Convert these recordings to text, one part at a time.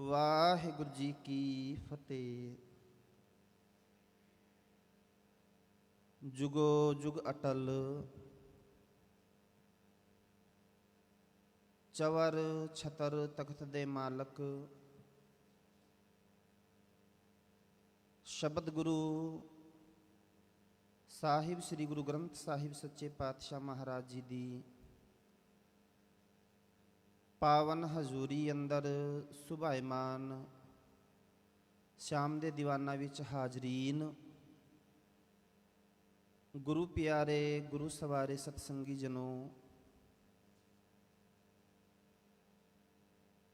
ਵਾਹਿਗੁਰੂ ਜੀ ਕੀ ਫਤਿਹ। ਜੁਗੋ ਜੁਗ ਅਟਲ ਚਵਰ ਛਤਰ ਤਖਤ ਦੇ ਮਾਲਕ ਸ਼ਬਦ ਗੁਰੂ ਸਾਹਿਬ ਸ੍ਰੀ ਗੁਰੂ ਗ੍ਰੰਥ ਸਾਹਿਬ ਸੱਚੇ ਪਾਤਸ਼ਾਹ ਮਹਾਰਾਜ ਜੀ ਦੀ ਪਾਵਨ ਹਜ਼ੂਰੀ ਅੰਦਰ ਸੁਭਾਇਮਾਨ ਸ਼ਾਮ ਦੇ ਦੀਵਾਨਾਂ ਵਿੱਚ ਹਾਜ਼ਰੀਨ, ਗੁਰੂ ਪਿਆਰੇ ਗੁਰੂ ਸਵਾਰੇ ਸਤਸੰਗੀ ਜਨੋ,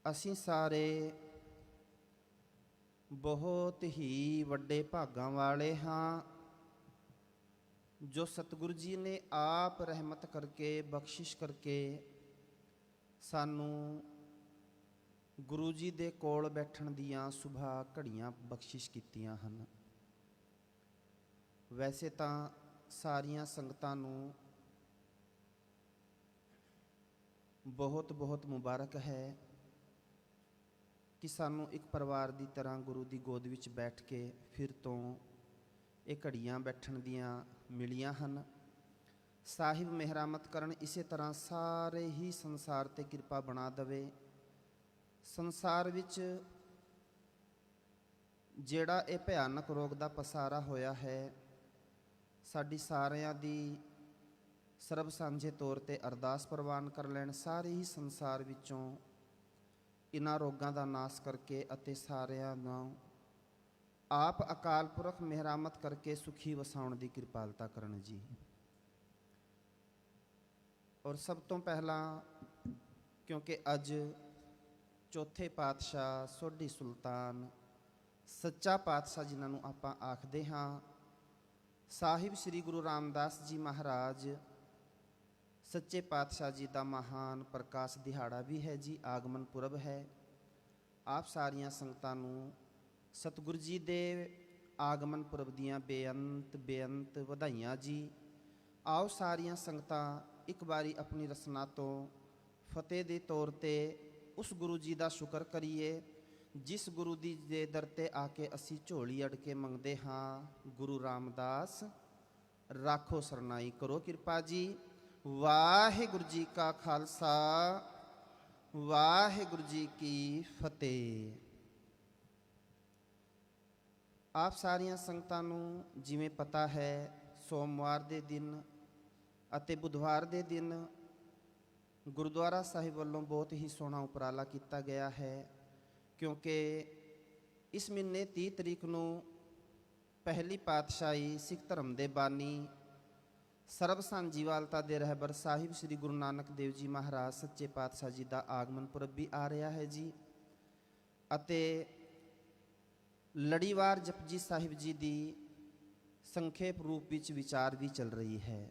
ਅਸੀਂ ਸਾਰੇ ਬਹੁਤ ਹੀ ਵੱਡੇ ਭਾਗਾਂ ਵਾਲੇ ਹਾਂ ਜੋ ਸਤਿਗੁਰੂ ਜੀ ਨੇ ਆਪ ਰਹਿਮਤ ਕਰਕੇ ਬਖਸ਼ਿਸ਼ ਕਰਕੇ ਸਾਨੂੰ ਗੁਰੂ ਜੀ ਦੇ ਕੋਲ ਬੈਠਣ ਦੀਆਂ ਸੁਭਾ ਘੜੀਆਂ ਬਖਸ਼ਿਸ਼ ਕੀਤੀਆਂ ਹਨ। ਵੈਸੇ ਤਾਂ ਸਾਰੀਆਂ ਸੰਗਤਾਂ ਨੂੰ ਬਹੁਤ ਬਹੁਤ ਮੁਬਾਰਕ ਹੈ ਕਿ ਸਾਨੂੰ ਇੱਕ ਪਰਿਵਾਰ ਦੀ ਤਰ੍ਹਾਂ ਗੁਰੂ ਦੀ ਗੋਦ ਵਿੱਚ ਬੈਠ ਕੇ ਫਿਰ ਤੋਂ ਇਹ ਘੜੀਆਂ ਬੈਠਣ ਦੀਆਂ ਮਿਲੀਆਂ ਹਨ। ਸਾਹਿਬ ਮਿਹਰਾਮਤ ਕਰਨ, ਇਸੇ ਤਰ੍ਹਾਂ ਸਾਰੇ ਹੀ ਸੰਸਾਰ 'ਤੇ ਕਿਰਪਾ ਬਣਾ ਦੇਵੇ। ਸੰਸਾਰ ਵਿੱਚ ਜਿਹੜਾ ਇਹ ਭਿਆਨਕ ਰੋਗ ਦਾ ਪਸਾਰਾ ਹੋਇਆ ਹੈ, ਸਾਡੀ ਸਾਰਿਆਂ ਦੀ ਸਰਬ ਸਾਂਝੇ ਤੌਰ 'ਤੇ ਅਰਦਾਸ ਪ੍ਰਵਾਨ ਕਰ ਲੈਣ। ਸਾਰੇ ਹੀ ਸੰਸਾਰ ਵਿੱਚੋਂ ਇਹਨਾਂ ਰੋਗਾਂ ਦਾ ਨਾਸ ਕਰਕੇ ਅਤੇ ਸਾਰਿਆਂ ਨੂੰ ਆਪ ਅਕਾਲ ਪੁਰਖ ਮਿਹਰਾਮਤ ਕਰਕੇ ਸੁਖੀ ਵਸਾਉਣ ਦੀ ਕਿਰਪਾਲਤਾ ਕਰਨ ਜੀ। ਔਰ ਸਭ ਤੋਂ ਪਹਿਲਾਂ, ਕਿਉਂਕਿ ਅੱਜ ਚੌਥੇ ਪਾਤਸ਼ਾਹ ਸੋਢੀ ਸੁਲਤਾਨ ਸੱਚਾ ਪਾਤਸ਼ਾਹ ਜਿਨ੍ਹਾਂ ਨੂੰ ਆਪਾਂ ਆਖਦੇ ਹਾਂ, ਸਾਹਿਬ ਸ੍ਰੀ ਗੁਰੂ ਰਾਮਦਾਸ ਜੀ ਮਹਾਰਾਜ ਸੱਚੇ ਪਾਤਸ਼ਾਹ ਜੀ ਦਾ ਮਹਾਨ ਪ੍ਰਕਾਸ਼ ਦਿਹਾੜਾ ਵੀ ਹੈ ਜੀ, ਆਗਮਨ ਪੁਰਬ ਹੈ। ਆਪ ਸਾਰੀਆਂ ਸੰਗਤਾਂ ਨੂੰ ਸਤਿਗੁਰੂ ਜੀ ਦੇ ਆਗਮਨ ਪੁਰਬ ਦੀਆਂ ਬੇਅੰਤ ਵਧਾਈਆਂ ਜੀ। ਆਓ ਸਾਰੀਆਂ ਸੰਗਤਾਂ ਇੱਕ ਵਾਰੀ ਆਪਣੀ ਰਸਨਾ ਤੋਂ ਫਤਿਹ ਦੇ ਤੌਰ 'ਤੇ ਉਸ ਗੁਰੂ ਜੀ ਦਾ ਸ਼ੁਕਰ ਕਰੀਏ ਜਿਸ ਗੁਰੂ ਦੀ ਦੇ ਦਰ 'ਤੇ ਆ ਕੇ ਅਸੀਂ ਝੋਲੀ ਅੜ ਕੇ ਮੰਗਦੇ ਹਾਂ, ਗੁਰੂ ਰਾਮਦਾਸ ਰਾਖੋ ਸਰਨਾਈ ਕਰੋ ਕਿਰਪਾ ਜੀ। ਵਾਹਿਗੁਰੂ ਜੀ ਕਾ ਖਾਲਸਾ, ਵਾਹਿਗੁਰੂ ਜੀ ਕੀ ਫਤਿਹ। ਆਪ ਸਾਰੀਆਂ ਸੰਗਤਾਂ ਨੂੰ ਜਿਵੇਂ ਪਤਾ ਹੈ, ਸੋਮਵਾਰ ਦੇ ਦਿਨ ਅਤੇ ਬੁੱਧਵਾਰ ਦੇ ਦਿਨ ਗੁਰਦੁਆਰਾ ਸਾਹਿਬ ਵੱਲੋਂ ਬਹੁਤ ਹੀ ਸੋਹਣਾ ਉਪਰਾਲਾ ਕੀਤਾ ਗਿਆ ਹੈ, ਕਿਉਂਕਿ ਇਸ ਮਹੀਨੇ 30 ਤਰੀਕ ਨੂੰ ਪਹਿਲੀ ਪਾਤਸ਼ਾਹੀ ਸਿੱਖ ਧਰਮ ਦੇ ਬਾਨੀ ਸਰਬ ਸਾਂਝੀਵਾਲਤਾ ਦੇ ਰਹਿਬਰ ਸਾਹਿਬ ਸ੍ਰੀ ਗੁਰੂ ਨਾਨਕ ਦੇਵ ਜੀ ਮਹਾਰਾਜ ਸੱਚੇ ਪਾਤਸ਼ਾਹ ਜੀ ਦਾ ਆਗਮਨ ਪੁਰਬ ਵੀ ਆ ਰਿਹਾ ਹੈ ਜੀ। ਅਤੇ ਲੜੀਵਾਰ ਜਪਜੀ ਸਾਹਿਬ ਜੀ ਦੀ ਸੰਖੇਪ ਰੂਪ ਵਿੱਚ ਵਿਚਾਰ ਵੀ ਚੱਲ ਰਹੀ ਹੈ।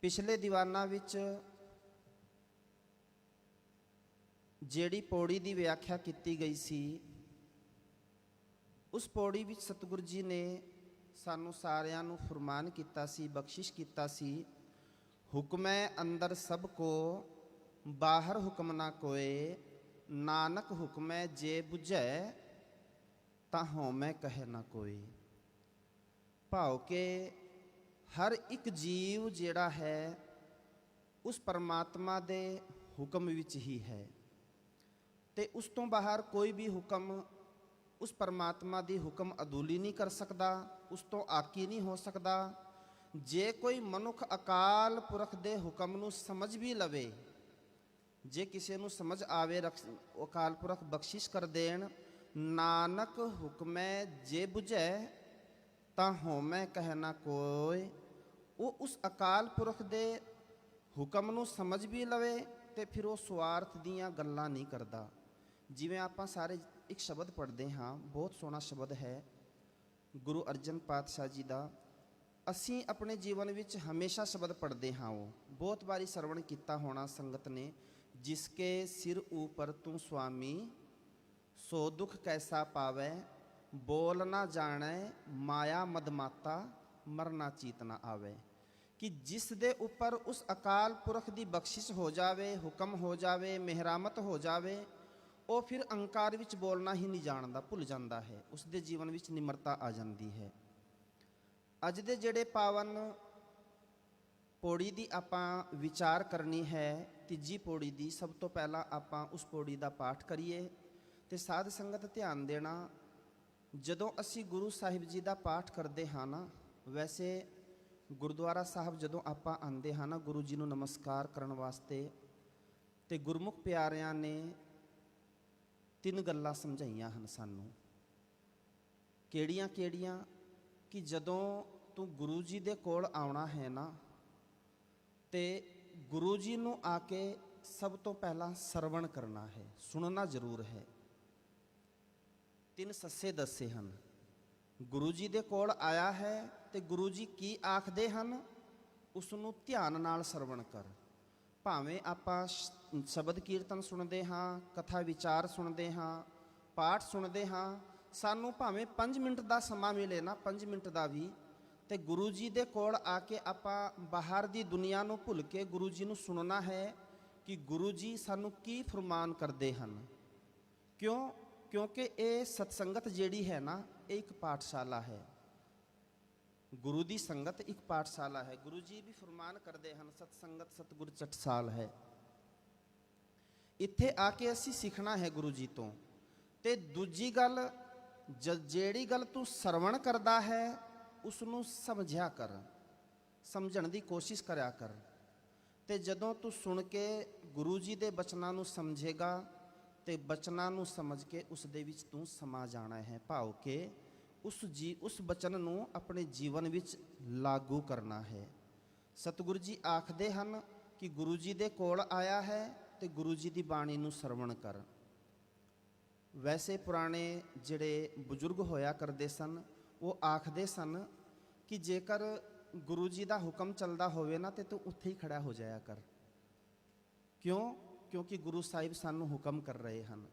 ਪਿਛਲੇ ਦੀਵਾਨਾਂ ਵਿੱਚ ਜਿਹੜੀ ਪੌੜੀ ਦੀ ਵਿਆਖਿਆ ਕੀਤੀ ਗਈ ਸੀ, ਉਸ ਪੌੜੀ ਵਿੱਚ ਸਤਿਗੁਰੂ ਜੀ ਨੇ ਸਾਨੂੰ ਸਾਰਿਆਂ ਨੂੰ ਫਰਮਾਨ ਕੀਤਾ ਸੀ, ਬਖਸ਼ਿਸ਼ ਕੀਤਾ ਸੀ, ਹੁਕਮੈ ਅੰਦਰ ਸਭ ਕੋ ਬਾਹਰ ਹੁਕਮ ਨਾ ਕੋਏ, ਨਾਨਕ ਹੁਕਮੈ ਜੇ ਬੁਝੈ ਤਾਂ ਹਉਮੈ ਕਹਿ ਨਾ ਕੋਈ। ਭਾਵ ਕਿ ਹਰ ਇੱਕ ਜੀਵ ਜਿਹੜਾ ਹੈ ਉਸ ਪਰਮਾਤਮਾ ਦੇ ਹੁਕਮ ਵਿੱਚ ਹੀ ਹੈ ਅਤੇ ਉਸ ਤੋਂ ਬਾਹਰ ਕੋਈ ਵੀ ਹੁਕਮ ਉਸ ਪਰਮਾਤਮਾ ਦੀ ਹੁਕਮ ਅਦੂਲੀ ਨਹੀਂ ਕਰ ਸਕਦਾ, ਉਸ ਤੋਂ ਆਕੀ ਨਹੀਂ ਹੋ ਸਕਦਾ। ਜੇ ਕੋਈ ਮਨੁੱਖ ਅਕਾਲ ਪੁਰਖ ਦੇ ਹੁਕਮ ਨੂੰ ਸਮਝ ਵੀ ਲਵੇ, ਜੇ ਕਿਸੇ ਨੂੰ ਸਮਝ ਆਵੇ, ਅਕਾਲ ਪੁਰਖ ਬਖਸ਼ਿਸ਼ ਕਰ ਦੇਣ, ਨਾਨਕ ਹੁਕਮੈ ਜੇ ਬੁਝੈ ਤਾਂ ਹਉਮੈ ਕਹਿ ਨਾ ਕੋਇ। ਉਹ ਉਸ ਅਕਾਲ ਪੁਰਖ ਦੇ ਹੁਕਮ ਨੂੰ ਸਮਝ ਵੀ ਲਵੇ ਅਤੇ ਫਿਰ ਉਹ ਸਵਾਰਥ ਦੀਆਂ ਗੱਲਾਂ ਨਹੀਂ ਕਰਦਾ। ਜਿਵੇਂ ਆਪਾਂ ਸਾਰੇ ਇੱਕ ਸ਼ਬਦ ਪੜ੍ਹਦੇ ਹਾਂ, ਬਹੁਤ ਸੋਹਣਾ ਸ਼ਬਦ ਹੈ ਗੁਰੂ ਅਰਜਨ ਪਾਤਸ਼ਾਹ ਜੀ ਦਾ। ਅਸੀਂ ਆਪਣੇ ਜੀਵਨ ਵਿੱਚ ਹਮੇਸ਼ਾ ਸ਼ਬਦ ਪੜ੍ਹਦੇ ਹਾਂ, ਉਹ ਬਹੁਤ ਵਾਰੀ ਸਰਵਣ ਕੀਤਾ ਹੋਣਾ ਸੰਗਤ ਨੇ, ਜਿਸਕੇ ਸਿਰ ਊਪਰ ਤੂੰ ਸੁਆਮੀ ਸੋ ਦੁਖ ਕੈਸਾ ਪਾਵੈ, ਬੋਲ ਨਾ ਜਾਣੈ ਮਾਇਆ ਮਦਮਾਤਾ ਮਰਨਾ ਚੀਤ ਨਾ ਆਵੇ। ਕਿ ਜਿਸ ਦੇ ਉੱਪਰ ਉਸ ਅਕਾਲ ਪੁਰਖ ਦੀ ਬਖਸ਼ਿਸ਼ ਹੋ ਜਾਵੇ, ਹੁਕਮ ਹੋ ਜਾਵੇ, ਮਿਹਰਾਮਤ ਹੋ ਜਾਵੇ, ਉਹ ਫਿਰ ਅਹੰਕਾਰ ਵਿੱਚ ਬੋਲਣਾ ਹੀ ਨਹੀਂ ਜਾਣਦਾ, ਭੁੱਲ ਜਾਂਦਾ ਹੈ। ਉਸ ਦੇ ਜੀਵਨ ਵਿੱਚ ਨਿਮਰਤਾ ਆ ਜਾਂਦੀ ਹੈ। ਅੱਜ ਦੇ ਜਿਹੜੇ ਪਾਵਨ ਪੌੜੀ ਦੀ ਆਪਾਂ ਵਿਚਾਰ ਕਰਨੀ ਹੈ, ਤੀਜੀ ਪੌੜੀ ਦੀ, ਸਭ ਤੋਂ ਪਹਿਲਾਂ ਆਪਾਂ ਉਸ ਪੌੜੀ ਦਾ ਪਾਠ ਕਰੀਏ। ਤੇ ਸਾਧ ਸੰਗਤ ਧਿਆਨ ਦੇਣਾ, ਜਦੋਂ ਅਸੀਂ ਗੁਰੂ ਸਾਹਿਬ ਜੀ ਦਾ ਪਾਠ ਕਰਦੇ ਹਾਂ ਨਾ, ਵੈਸੇ ਗੁਰਦੁਆਰਾ ਸਾਹਿਬ ਜਦੋਂ ਆਪਾਂ ਆਉਂਦੇ ਹਾਂ ਨਾ ਗੁਰੂ ਜੀ ਨੂੰ ਨਮਸਕਾਰ ਕਰਨ ਵਾਸਤੇ, ਤੇ ਗੁਰਮੁਖ ਪਿਆਰਿਆਂ ਨੇ 3 ਗੱਲਾਂ ਸਮਝਾਈਆਂ ਹਨ ਸਾਨੂੰ। ਕਿਹੜੀਆਂ ਕਿਹੜੀਆਂ? ਕਿ ਜਦੋਂ ਤੂੰ ਗੁਰੂ ਜੀ ਦੇ ਕੋਲ ਆਉਣਾ ਹੈ ਨਾ, ਤੇ ਗੁਰੂ ਜੀ ਨੂੰ ਆ ਕੇ ਸਭ ਤੋਂ ਪਹਿਲਾਂ ਸਰਵਣ ਕਰਨਾ ਹੈ, ਸੁਣਨਾ ਜ਼ਰੂਰ ਹੈ। 3 ਸੱਸੇ ਦੱਸੇ ਹਨ। ਗੁਰੂ ਜੀ ਦੇ ਕੋਲ ਆਇਆ ਹੈ ਤੇ ਗੁਰੂ ਜੀ ਕੀ ਆਖਦੇ ਹਨ, ਉਸ ਨੂੰ ਧਿਆਨ ਨਾਲ ਸਰਵਣ ਕਰ। ਭਾਵੇਂ ਆਪਾਂ ਸ਼ਬਦ ਕੀਰਤਨ ਸੁਣਦੇ ਹਾਂ, ਕਥਾ ਵਿਚਾਰ ਸੁਣਦੇ ਹਾਂ, ਪਾਠ ਸੁਣਦੇ ਹਾਂ, ਸਾਨੂੰ ਭਾਵੇਂ 5 ਮਿੰਟ ਦਾ ਸਮਾਂ ਮਿਲੇ ਨਾ, 5 ਮਿੰਟ ਦਾ ਵੀ, ਤੇ ਗੁਰੂ ਜੀ ਦੇ ਕੋਲ ਆ ਕੇ ਆਪਾਂ ਬਾਹਰ ਦੀ ਦੁਨੀਆ ਨੂੰ ਭੁੱਲ ਕੇ ਗੁਰੂ ਜੀ ਨੂੰ ਸੁਣਨਾ ਹੈ ਕਿ ਗੁਰੂ ਜੀ ਸਾਨੂੰ ਕੀ ਫਰਮਾਨ ਕਰਦੇ ਹਨ। ਕਿਉਂਕਿ ਇਹ ਸਤਸੰਗਤ ਜਿਹੜੀ ਹੈ ਨਾ, ਇਹ ਇੱਕ ਪਾਠਸ਼ਾਲਾ ਹੈ। ਗੁਰੂ ਦੀ ਸੰਗਤ ਇੱਕ ਪਾਠਸ਼ਾਲਾ ਹੈ। ਗੁਰੂ ਜੀ ਵੀ ਫਰਮਾਨ ਕਰਦੇ ਹਨ, ਸਤਸੰਗਤ ਸਤਿਗੁਰ ਚਟਸਾਲ ਹੈ। ਇੱਥੇ ਆ ਕੇ ਅਸੀਂ ਸਿੱਖਣਾ ਹੈ ਗੁਰੂ ਜੀ ਤੋਂ। ਤੇ ਦੂਜੀ ਗੱਲ, ਜਿਹੜੀ ਗੱਲ ਤੂੰ ਸਰਵਣ ਕਰਦਾ ਹੈ ਉਸ ਨੂੰ ਸਮਝਿਆ ਕਰ, ਸਮਝਣ ਦੀ ਕੋਸ਼ਿਸ਼ ਕਰਿਆ ਕਰ। ਤੇ ਜਦੋਂ ਤੂੰ ਸੁਣ ਕੇ ਗੁਰੂ ਜੀ ਦੇ ਬਚਨਾਂ ਨੂੰ ਸਮਝੇਗਾ ਤੇ ਬਚਨਾਂ ਨੂੰ ਸਮਝ ਕੇ ਉਸ ਦੇ ਵਿੱਚ ਤੂੰ ਸਮਾ ਜਾਣਾ ਹੈ, ਭਾਵ ਕਿ ਉਸ ਬਚਨ ਨੂੰ ਆਪਣੇ ਜੀਵਨ ਵਿੱਚ ਲਾਗੂ ਕਰਨਾ ਹੈ। ਸਤਿਗੁਰੂ ਜੀ ਆਖਦੇ ਹਨ ਕਿ ਗੁਰੂ ਜੀ ਦੇ ਕੋਲ ਆਇਆ ਹੈ ਤੇ ਗੁਰੂ ਜੀ ਦੀ ਬਾਣੀ ਨੂੰ ਸਰਵਣ ਕਰ। ਵੈਸੇ ਪੁਰਾਣੇ ਜਿਹੜੇ ਬਜ਼ੁਰਗ ਹੋਇਆ ਕਰਦੇ ਸਨ, ਉਹ ਆਖਦੇ ਸਨ ਕਿ ਜੇਕਰ ਗੁਰੂ ਜੀ ਦਾ ਹੁਕਮ ਚੱਲਦਾ ਹੋਵੇ ਨਾ, ਤੇ ਤੂੰ ਉੱਥੇ ਹੀ ਖੜਾ ਹੋ ਜਾਇਆ ਕਰ। ਕਿਉਂਕਿ ਗੁਰੂ ਸਾਹਿਬ ਸਾਨੂੰ ਹੁਕਮ ਕਰ ਰਹੇ ਹਨ।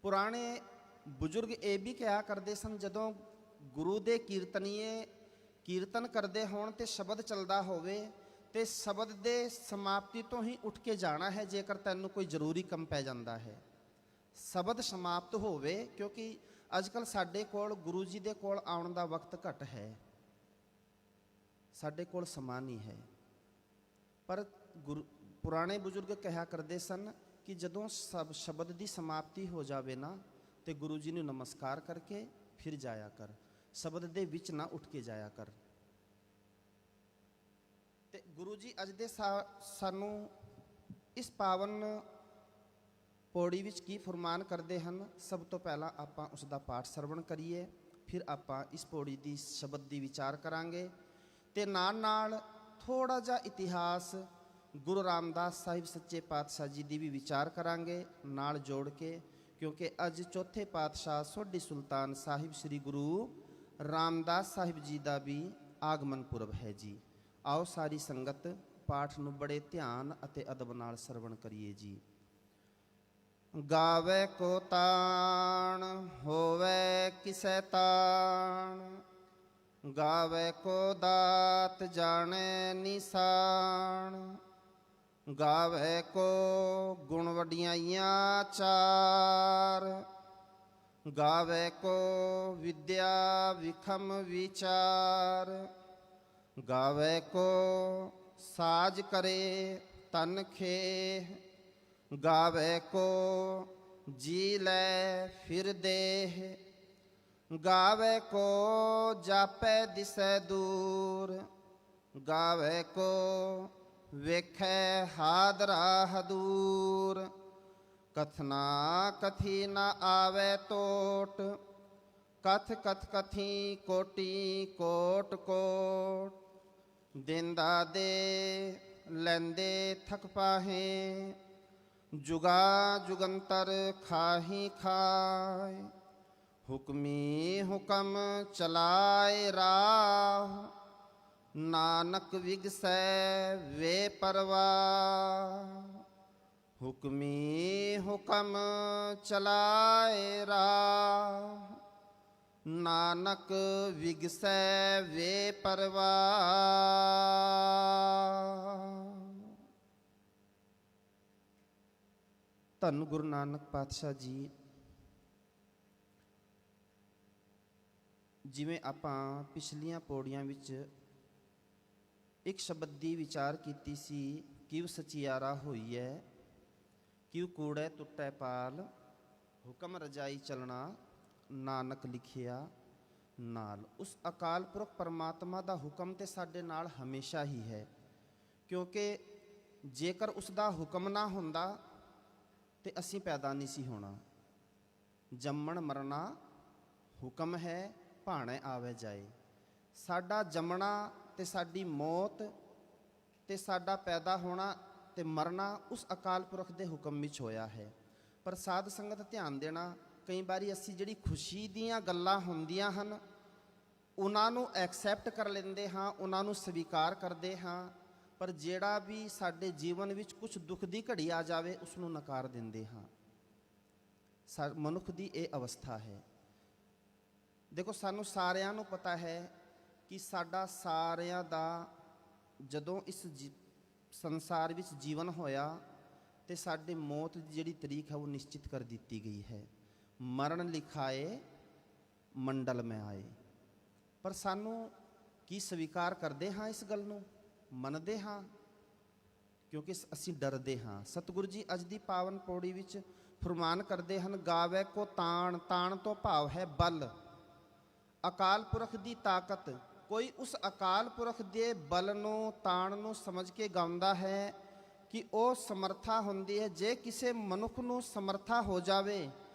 ਪੁਰਾਣੇ ਬਜ਼ੁਰਗ ਇਹ ਵੀ ਕਿਹਾ ਕਰਦੇ ਸਨ, ਜਦੋਂ ਗੁਰੂ ਦੇ ਕੀਰਤਨੀਏ ਕੀਰਤਨ ਕਰਦੇ ਹੋਣ ਤੇ ਸ਼ਬਦ ਚੱਲਦਾ ਹੋਵੇ, ਤੇ ਸ਼ਬਦ ਦੇ ਸਮਾਪਤੀ ਤੋਂ ਹੀ ਉੱਠ ਕੇ ਜਾਣਾ ਹੈ ਜੇਕਰ ਤੈਨੂੰ ਕੋਈ ਜ਼ਰੂਰੀ ਕੰਮ ਪੈ ਜਾਂਦਾ ਹੈ। ਸ਼ਬਦ ਸਮਾਪਤ ਹੋਵੇ, ਕਿਉਂਕਿ ਅੱਜ ਕੱਲ੍ਹ ਸਾਡੇ ਕੋਲ ਗੁਰੂ ਜੀ ਦੇ ਕੋਲ ਆਉਣ ਦਾ ਵਕਤ ਘੱਟ ਹੈ, ਸਾਡੇ ਕੋਲ ਸਮਾਂ ਨਹੀਂ ਹੈ। ਪਰ ਪੁਰਾਣੇ ਬਜ਼ੁਰਗ ਕਿਹਾ ਕਰਦੇ ਸਨ ਕਿ ਜਦੋਂ ਸ਼ਬਦ ਦੀ ਸਮਾਪਤੀ ਹੋ ਜਾਵੇ ਨਾ, ਤੇ ਗੁਰੂ ਜੀ ਨੂੰ ਨਮਸਕਾਰ ਕਰਕੇ ਫਿਰ ਜਾਇਆ ਕਰ, ਸ਼ਬਦ ਦੇ ਵਿੱਚ ਨਾ ਉੱਠ ਕੇ ਜਾਇਆ ਕਰ। ਤੇ ਗੁਰੂ ਜੀ ਅੱਜ ਦੇ ਸਾਨੂੰ ਇਸ ਪਾਵਨ ਪੌੜੀ ਵਿੱਚ ਕੀ ਫਰਮਾਨ ਕਰਦੇ ਹਨ, ਸਭ ਤੋਂ ਪਹਿਲਾਂ ਆਪਾਂ ਉਸ ਦਾ ਪਾਠ ਸਰਵਣ ਕਰੀਏ, ਫਿਰ ਆਪਾਂ ਇਸ ਪੌੜੀ ਦੀ ਸ਼ਬਦ ਦੀ ਵਿਚਾਰ ਕਰਾਂਗੇ। ਤੇ ਨਾਲ ਥੋੜਾ ਜਿਹਾ ਇਤਿਹਾਸ ਗੁਰੂ ਰਾਮਦਾਸ ਸਾਹਿਬ ਸੱਚੇ ਪਾਤਸ਼ਾਹ ਜੀ ਦੀ ਵੀ ਵਿਚਾਰ ਕਰਾਂਗੇ ਨਾਲ ਜੋੜ ਕੇ, ਕਿਉਂਕਿ ਅੱਜ ਚੌਥੇ ਪਾਤਸ਼ਾਹ ਸੋਢੀ ਸੁਲਤਾਨ ਸਾਹਿਬ ਸ੍ਰੀ ਗੁਰੂ ਰਾਮਦਾਸ ਸਾਹਿਬ ਜੀ ਦਾ ਵੀ ਆਗਮਨ ਪੁਰਬ ਹੈ ਜੀ। ਆਓ ਸਾਰੀ ਸੰਗਤ ਪਾਠ ਨੂੰ ਬੜੇ ਧਿਆਨ ਅਤੇ ਅਦਬ ਨਾਲ ਸਰਵਣ ਕਰੀਏ ਜੀ। ਗਾਵੇ ਕੋ ਤਾਣ ਹੋਵੇ ਕਿਸੈ ਤਾਣ, ਗਾਵੇ ਕੋ ਦਾਤ ਜਾਣੇ ਨਿਸ਼ਾਨ, ਗਾਵੇ ਕੋ ਗੁਣ ਵਡਿਆਈਆਂ ਚਾਰ, ਗਾਵੇ ਕੋ ਵਿਦਿਆ ਵਿਖਮ ਵਿਚਾਰ, ਗਾਵੇ ਕੋ ਸਾਜ ਕਰੇ ਤਨ ਖੇਹ, ਗਾਵੇ ਕੋ ਜੀ ਲੈ ਫਿਰ ਦੇਹ, ਗਾਵੇ ਕੋ ਜਾਪੈ ਦਿਸੈ ਦੂਰ, ਗਾਵੇ ਕੋ ਵੇਖੈ ਹਾਦਰਾ ਹਦੂਰ, ਕਥਨਾ ਕਥੀ ਨ ਆਵੇ ਟੋਟ, ਕਥ ਕਥ ਕਥੀ ਕੋਟੀ ਕੋਟ ਕੋਟ, ਦਿੰਦਾ ਦੇ ਲੈਂਦੇ ਥਕ ਪਾਹੇ, ਜੁਗਾ ਜੁਗੰਤਰ ਖਾਹੀ ਖਾਏ, ਹੁਕਮੀ ਹੁਕਮ ਚਲਾਏ ਰਾਹ, ਨਾਨਕ ਵਿਗਸੈ ਵੇ ਪਰਵਾਹ, ਹੁਕਮੀ ਹੁਕਮ ਚਲਾਏ ਰਾਹ, ਨਾਨਕ ਵਿਗਸੈ ਵੇ ਪਰਵਾਹ। ਧੰਨ ਗੁਰੂ ਨਾਨਕ ਪਾਤਸ਼ਾਹ ਜੀ, ਜਿਵੇਂ ਆਪਾਂ ਪਿਛਲੀਆਂ ਪੌੜੀਆਂ ਵਿੱਚ ਇੱਕ ਸ਼ਬਦ ਦੀ ਵਿਚਾਰ ਕੀਤੀ ਸੀ, ਕਿਵ ਸਚਿਆਰਾ ਹੋਈ ਹੈ, ਕਿਵ ਕੂੜੈ ਟੁੱਟੈ ਪਾਲ, ਹੁਕਮ ਰਜਾਈ ਚਲਣਾ ਨਾਨਕ ਲਿਖਿਆ ਨਾਲ। ਉਸ ਅਕਾਲ ਪੁਰਖ ਪਰਮਾਤਮਾ ਦਾ ਹੁਕਮ ਤੇ ਸਾਡੇ ਨਾਲ ਹਮੇਸ਼ਾ ਹੀ ਹੈ, ਕਿਉਂਕਿ ਜੇਕਰ ਉਸ ਦਾ ਹੁਕਮ ਨਾ ਹੁੰਦਾ ਤੇ ਅਸੀਂ ਪੈਦਾ ਨਹੀਂ ਸੀ ਹੋਣਾ। ਜੰਮਣ ਮਰਨਾ ਹੁਕਮ ਹੈ, ਭਾਣੇ ਆਵੇ ਜਾਏ। ਸਾਡਾ ਜੰਮਣਾ ਤੇ ਸਾਡੀ ਮੌਤ ਤੇ ਸਾਡਾ ਪੈਦਾ ਹੋਣਾ ਤੇ ਮਰਨਾ ਉਸ ਅਕਾਲ ਪੁਰਖ ਦੇ ਹੁਕਮ ਵਿੱਚ ਹੋਇਆ ਹੈ। ਪਰ ਸਾਧ ਸੰਗਤ ਧਿਆਨ ਦੇਣਾ, ਕਈ ਵਾਰੀ ਅਸੀਂ ਜਿਹੜੀ ਖੁਸ਼ੀ ਦੀਆਂ ਗੱਲਾਂ ਹੁੰਦੀਆਂ ਹਨ ਉਹਨਾਂ ਨੂੰ ਐਕਸੈਪਟ ਕਰ ਲੈਂਦੇ ਹਾਂ, ਉਹਨਾਂ ਨੂੰ ਸਵੀਕਾਰ ਕਰਦੇ ਹਾਂ, ਪਰ ਜਿਹੜਾ ਵੀ ਸਾਡੇ ਜੀਵਨ ਵਿੱਚ ਕੁਝ ਦੁੱਖ ਦੀ ਘੜੀ ਆ ਜਾਵੇ ਉਸ ਨੂੰ ਨਕਾਰ ਦਿੰਦੇ ਹਾਂ। ਮਨੁੱਖ ਦੀ ਇਹ ਅਵਸਥਾ ਹੈ। ਦੇਖੋ, ਸਾਨੂੰ ਸਾਰਿਆਂ ਨੂੰ ਪਤਾ ਹੈ ਕਿ ਸਾਡਾ ਸਾਰਿਆਂ ਦਾ ਜਦੋਂ ਇਸ ਸੰਸਾਰ ਵਿੱਚ ਜੀਵਨ ਹੋਇਆ ਤੇ ਸਾਡੇ ਮੌਤ ਦੀ ਜਿਹੜੀ ਤਰੀਕ ਹੈ ਉਹ ਨਿਸ਼ਚਿਤ ਕਰ ਦਿੱਤੀ ਗਈ ਹੈ। ਮਰਨ ਲਿਖਾਏ ਮੰਡਲ ਮੈਂ ਆਏ। ਪਰ ਸਾਨੂੰ ਕੀ ਸਵੀਕਾਰ ਕਰਦੇ ਹਾਂ ਇਸ ਗੱਲ ਨੂੰ, ਮੰਨਦੇ ਹਾਂ? ਕਿਉਂਕਿ ਅਸੀਂ ਡਰਦੇ ਹਾਂ। ਸਤਿਗੁਰੂ ਜੀ ਅੱਜ ਦੀ ਪਾਵਨ ਪੌੜੀ ਵਿੱਚ ਫਰਮਾਨ ਕਰਦੇ ਹਨ, ਗਾਵੇ ਕੋ ਤਾਣ, ਤਾਣ ਤੋਂ ਭਾਵ ਹੈ ਬਲ, ਅਕਾਲ ਪੁਰਖ ਦੀ ਤਾਕਤ। ਕੋਈ ਉਸ ਅਕਾਲ ਪੁਰਖ ਦੇ ਬਲ ਨੂੰ, ਤਾਣ ਨੂੰ ਸਮਝ ਕੇ ਗਾਉਂਦਾ ਹੈ ਕਿ ਉਹ ਸਮਰਥਾ ਹੁੰਦੀ ਹੈ। ਜੇ ਕਿਸੇ ਮਨੁੱਖ ਨੂੰ ਸਮਰਥਾ ਹੋ ਜਾਵੇ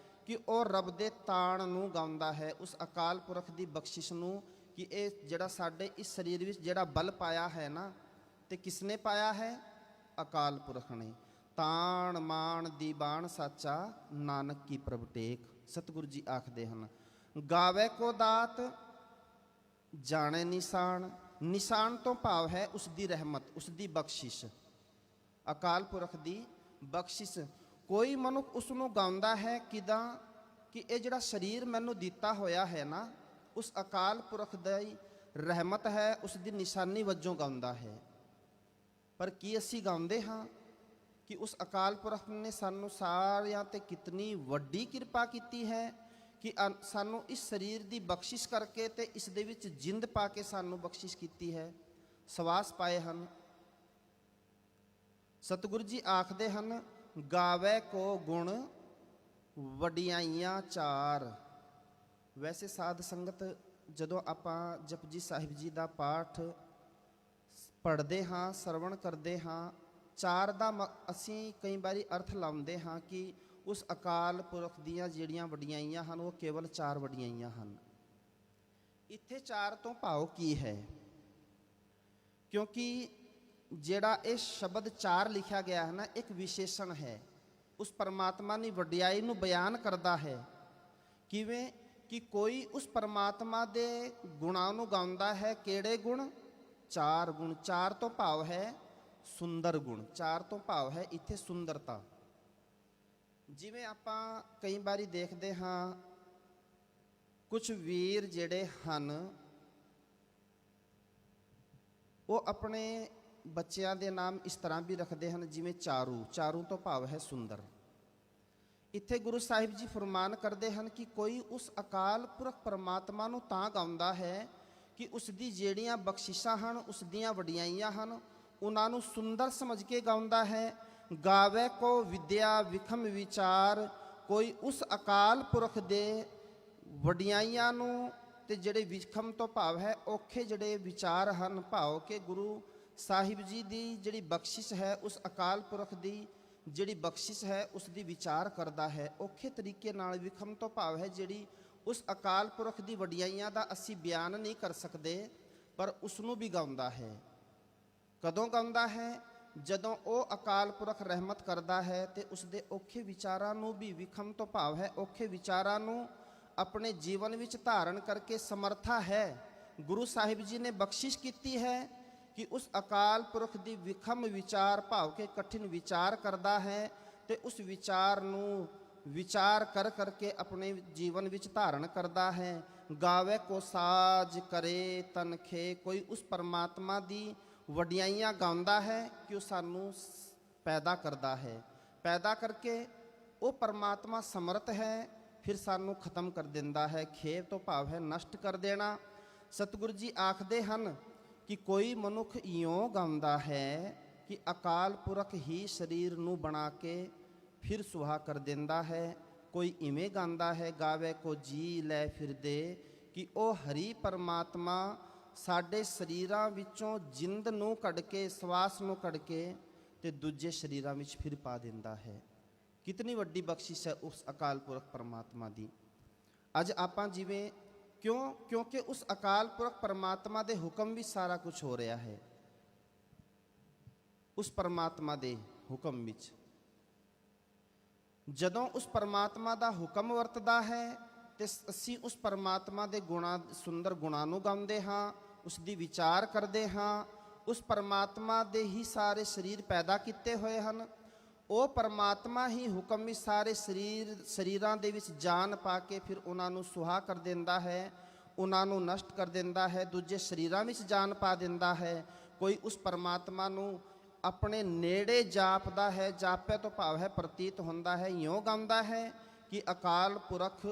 ਕਿ ਉਹ ਰੱਬ ਦੇ ਤਾਣ ਨੂੰ ਗਾਉਂਦਾ ਹੈ, ਉਸ ਅਕਾਲ ਪੁਰਖ ਦੀ ਬਖਸ਼ਿਸ਼ ਨੂੰ, ਕਿ ਇਹ ਜਿਹੜਾ ਸਾਡੇ ਇਸ ਸਰੀਰ ਵਿੱਚ ਜਿਹੜਾ ਬਲ ਪਾਇਆ ਹੈ ਨਾ, ਤੇ ਕਿਸਨੇ ਪਾਇਆ ਹੈ? ਅਕਾਲ ਪੁਰਖ ਨੇ। ਤਾਣ ਮਾਣ ਦੀਵਾਨ ਸਾਚਾ, ਨਾਨਕ ਕੀ ਪ੍ਰਭ ਟੇਕ। ਸਤਿਗੁਰੂ ਜੀ ਆਖਦੇ ਹਨ, ਗਾਵੇ ਕੋ ਦਾਤ ਜਾਣੇ ਨਿਸ਼ਾਨ। ਨਿਸ਼ਾਨ ਤੋਂ ਭਾਵ ਹੈ ਉਸ ਦੀ ਰਹਿਮਤ, ਉਸ ਦੀ ਬਖਸ਼ਿਸ਼, ਅਕਾਲ ਪੁਰਖ ਦੀ ਬਖਸ਼ਿਸ਼। ਕੋਈ ਮਨੁੱਖ ਉਸ ਨੂੰ ਗਾਉਂਦਾ ਹੈ ਕਿਦਾਂ ਕਿ ਇਹ ਜਿਹੜਾ ਸਰੀਰ ਮੈਨੂੰ ਦਿੱਤਾ ਹੋਇਆ ਹੈ ਨਾ, ਉਸ ਅਕਾਲ ਪੁਰਖ ਦੀ ਰਹਿਮਤ ਹੈ, ਉਸ ਦੀ ਨਿਸ਼ਾਨੀ ਵਜੋਂ ਗਾਉਂਦਾ ਹੈ। ਪਰ ਕੀ ਅਸੀਂ ਗਾਉਂਦੇ ਹਾਂ ਕਿ ਉਸ ਅਕਾਲ ਪੁਰਖ ਨੇ ਸਾਨੂੰ ਸਾਰਿਆਂ ਤੇ ਕਿਤਨੀ ਵੱਡੀ ਕਿਰਪਾ ਕੀਤੀ ਹੈ ਕਿ ਸਾਨੂੰ ਇਸ ਸਰੀਰ ਦੀ ਬਖਸ਼ਿਸ਼ ਕਰਕੇ ਤੇ ਇਸ ਦੇ ਵਿੱਚ ਜਿੰਦ ਪਾ ਕੇ ਸਾਨੂੰ ਬਖਸ਼ਿਸ਼ ਕੀਤੀ ਹੈ, ਸਵਾਸ ਪਾਏ ਹਨ। ਸਤਿਗੁਰੂ ਜੀ ਆਖਦੇ ਹਨ, ਗਾਵੇ ਕੋ ਗੁਣ ਵਡਿਆਈਆਂ ਚਾਰ। ਵੈਸੇ ਸਾਧ ਸੰਗਤ, ਜਦੋਂ ਆਪਾਂ ਜਪਜੀ ਸਾਹਿਬ ਜੀ ਦਾ ਪਾਠ ਪੜ੍ਹਦੇ ਹਾਂ, ਸਰਵਣ ਕਰਦੇ ਹਾਂ, ਚਾਰ ਦਾ ਅਸੀਂ ਕਈ ਵਾਰੀ ਅਰਥ ਲਾਉਂਦੇ ਹਾਂ ਕਿ ਉਸ ਅਕਾਲ ਪੁਰਖ ਦੀਆਂ ਜਿਹੜੀਆਂ ਵਡਿਆਈਆਂ ਹਨ ਉਹ ਕੇਵਲ ਚਾਰ ਵਡਿਆਈਆਂ ਹਨ। ਇੱਥੇ ਚਾਰ ਤੋਂ ਭਾਵ ਕੀ ਹੈ? ਕਿਉਂਕਿ ਜਿਹੜਾ ਇਹ ਸ਼ਬਦ ਚਾਰ ਲਿਖਿਆ ਗਿਆ ਹੈ ਨਾ, ਇੱਕ ਵਿਸ਼ੇਸ਼ਣ ਹੈ, ਉਸ ਪਰਮਾਤਮਾ ਦੀ ਵਡਿਆਈ ਨੂੰ ਬਿਆਨ ਕਰਦਾ ਹੈ। ਕਿਵੇਂ ਕਿ ਕੋਈ ਉਸ ਪਰਮਾਤਮਾ ਦੇ ਗੁਣਾਂ ਨੂੰ ਗਾਉਂਦਾ ਹੈ। ਕਿਹੜੇ ਗੁਣ? ਚਾਰ ਗੁਣ। ਚਾਰ ਤੋਂ ਭਾਵ ਹੈ ਸੁੰਦਰ ਗੁਣ। ਚਾਰ ਤੋਂ ਭਾਵ ਹੈ ਇੱਥੇ ਸੁੰਦਰਤਾ। ਜਿਵੇਂ ਆਪਾਂ ਕਈ ਵਾਰੀ ਦੇਖਦੇ ਹਾਂ, ਕੁਝ ਵੀਰ ਜਿਹੜੇ ਹਨ ਉਹ ਆਪਣੇ ਬੱਚਿਆਂ ਦੇ ਨਾਮ ਇਸ ਤਰ੍ਹਾਂ ਵੀ ਰੱਖਦੇ ਹਨ, ਜਿਵੇਂ ਚਾਰੂ। ਚਾਰੂ ਤੋਂ ਭਾਵ ਹੈ ਸੁੰਦਰ। ਇੱਥੇ ਗੁਰੂ ਸਾਹਿਬ ਜੀ ਫਰਮਾਨ ਕਰਦੇ ਹਨ ਕਿ ਕੋਈ ਉਸ ਅਕਾਲ ਪੁਰਖ ਪਰਮਾਤਮਾ ਨੂੰ ਤਾਂ ਗਾਉਂਦਾ ਹੈ ਕਿ ਉਸ ਦੀ ਜਿਹੜੀਆਂ ਬਖਸ਼ਿਸ਼ਾਂ ਹਨ, ਉਸ ਦੀਆਂ ਵਡਿਆਈਆਂ ਹਨ, ਉਹਨਾਂ ਨੂੰ ਸੁੰਦਰ ਸਮਝ ਕੇ ਗਾਉਂਦਾ ਹੈ। ਗਾਵੇ ਕੋ ਵਿਦਿਆ ਵਿਖਮ ਵਿਚਾਰ। ਕੋਈ ਉਸ ਅਕਾਲ ਪੁਰਖ ਦੇ ਵਡਿਆਈਆਂ ਨੂੰ ਤੇ ਜਿਹੜੇ ਵਿਖਮ ਤੋਂ ਭਾਵ ਹੈ ਔਖੇ ਜਿਹੜੇ ਵਿਚਾਰ ਹਨ, ਭਾਵ ਕਿ ਗੁਰੂ ਸਾਹਿਬ ਜੀ ਦੀ ਜਿਹੜੀ ਬਖਸ਼ਿਸ਼ ਹੈ, ਉਸ ਅਕਾਲ ਪੁਰਖ ਦੀ ਜਿਹੜੀ ਬਖਸ਼ਿਸ਼ ਹੈ ਉਸ ਦੀ ਵਿਚਾਰ ਕਰਦਾ ਹੈ ਔਖੇ ਤਰੀਕੇ ਨਾਲ। ਵਿਖਮ ਤੋਂ ਭਾਵ ਹੈ ਜਿਹੜੀ ਉਸ ਅਕਾਲ ਪੁਰਖ ਦੀ ਵਡਿਆਈਆਂ ਦਾ ਅਸੀਂ ਬਿਆਨ ਨਹੀਂ ਕਰ ਸਕਦੇ, ਪਰ ਉਸ ਨੂੰ ਵੀ ਗਾਉਂਦਾ ਹੈ। ਕਦੋਂ ਗਾਉਂਦਾ ਹੈ? ਜਦੋਂ ਉਹ ਅਕਾਲ ਪੁਰਖ ਰਹਿਮਤ ਕਰਦਾ ਹੈ ਤੇ ਉਸ ਦੇ ਔਖੇ ਵਿਚਾਰਾਂ ਨੂੰ ਵੀ, ਵਿਖਮ ਤੋਂ ਭਾਵ ਹੈ ਔਖੇ ਵਿਚਾਰਾਂ ਨੂੰ ਆਪਣੇ ਜੀਵਨ ਵਿੱਚ ਧਾਰਨ ਕਰਕੇ ਸਮਰਥਾ ਹੈ। ਗੁਰੂ ਸਾਹਿਬ ਜੀ ਨੇ ਬਖਸ਼ਿਸ਼ ਕੀਤੀ ਹੈ ਕਿ ਉਸ ਅਕਾਲ ਪੁਰਖ ਦੀ ਵਿਖਮ ਵਿਚਾਰ, ਭਾਵ ਕੇ ਕਠਿਨ ਵਿਚਾਰ ਕਰਦਾ ਹੈ ਤੇ ਉਸ ਵਿਚਾਰ ਨੂੰ ਵਿਚਾਰ ਕਰ ਕਰਕੇ ਆਪਣੇ ਜੀਵਨ ਵਿੱਚ ਧਾਰਨ ਕਰਦਾ ਹੈ। ਗਾਵੇ ਕੋ ਸਾਜ ਕਰੇ ਤਨਖੇ। ਕੋਈ ਉਸ ਪਰਮਾਤਮਾ ਦੀ ਵਡਿਆਈਆਂ ਗਾਉਂਦਾ ਹੈ ਕਿ ਉਹ ਸਾਨੂੰ ਪੈਦਾ ਕਰਦਾ ਹੈ, ਪੈਦਾ ਕਰਕੇ ਉਹ ਪਰਮਾਤਮਾ ਸਮਰਥ ਹੈ, ਫਿਰ ਸਾਨੂੰ ਖਤਮ ਕਰ ਦਿੰਦਾ ਹੈ। ਖੇਵ ਤੋਂ ਭਾਵ ਹੈ ਨਸ਼ਟ ਕਰ ਦੇਣਾ। ਸਤਿਗੁਰੂ ਜੀ ਆਖਦੇ ਹਨ ਕਿ ਕੋਈ ਮਨੁੱਖ ਇਉਂ ਗਾਉਂਦਾ ਹੈ ਕਿ ਅਕਾਲ ਪੁਰਖ ਹੀ ਸਰੀਰ ਨੂੰ ਬਣਾ ਕੇ ਫਿਰ ਸੁਹਾ ਕਰ ਦਿੰਦਾ ਹੈ। ਕੋਈ ਇਵੇਂ ਗਾਉਂਦਾ ਹੈ, ਗਾਵੇ ਕੋ ਜੀ ਲੈ ਫਿਰਦੇ, ਕਿ ਉਹ ਹਰੀ ਪਰਮਾਤਮਾ ਸਾਡੇ ਸਰੀਰਾਂ ਵਿੱਚੋਂ ਜਿੰਦ ਨੂੰ ਕੱਢ ਕੇ, ਸਵਾਸ ਨੂੰ ਕੱਢ ਕੇ ਤੇ ਦੂਜੇ ਸਰੀਰਾਂ ਵਿੱਚ ਫਿਰ ਪਾ ਦਿੰਦਾ ਹੈ। ਕਿਤਨੀ ਵੱਡੀ ਬਖਸ਼ਿਸ਼ ਹੈ ਉਸ ਅਕਾਲ ਪੁਰਖ ਪਰਮਾਤਮਾ ਦੀ। ਅੱਜ ਆਪਾਂ ਜਿਵੇਂ ਕਿਉਂਕਿ ਉਸ ਅਕਾਲ ਪੁਰਖ ਪਰਮਾਤਮਾ ਦੇ ਹੁਕਮ ਵਿੱਚ ਸਾਰਾ ਕੁਝ ਹੋ ਰਿਹਾ ਹੈ। ਉਸ ਪਰਮਾਤਮਾ ਦੇ ਹੁਕਮ ਵਿੱਚ ਜਦੋਂ ਉਸ ਪਰਮਾਤਮਾ ਦਾ ਹੁਕਮ ਵਰਤਦਾ ਹੈ ਤੇ ਅਸੀਂ ਉਸ ਪਰਮਾਤਮਾ ਦੇ ਗੁਣਾਂ, ਸੁੰਦਰ ਗੁਣਾਂ ਨੂੰ ਗਾਉਂਦੇ ਹਾਂ, ਉਸ ਦੀ ਵਿਚਾਰ ਕਰਦੇ ਹਾਂ। ਉਸ ਪਰਮਾਤਮਾ ਦੇ ਹੀ ਸਾਰੇ ਸਰੀਰ ਪੈਦਾ ਕੀਤੇ ਹੋਏ ਹਨ। ਉਹ ਪਰਮਾਤਮਾ ਹੀ ਹੁਕਮ ਵਿੱਚ ਸਾਰੇ ਸਰੀਰਾਂ ਦੇ ਵਿੱਚ ਜਾਨ ਪਾ ਕੇ ਫਿਰ ਉਹਨਾਂ ਨੂੰ ਸੁਹਾ ਕਰ ਦਿੰਦਾ ਹੈ, ਉਹਨਾਂ ਨੂੰ ਨਸ਼ਟ ਕਰ ਦਿੰਦਾ ਹੈ, ਦੂਜੇ ਸਰੀਰਾਂ ਵਿੱਚ ਜਾਨ ਪਾ ਦਿੰਦਾ ਹੈ। ਕੋਈ ਉਸ ਪਰਮਾਤਮਾ ਨੂੰ ਆਪਣੇ ਨੇੜੇ ਜਾਪਦਾ ਹੈ, ਜਾਪੇ ਤੋਂ ਭਾਵ ਹੈ ਪ੍ਰਤੀਤ ਹੁੰਦਾ ਹੈ, ਇਉਂ ਗਾਉਂਦਾ ਹੈ ਕਿ ਅਕਾਲ ਪੁਰਖ।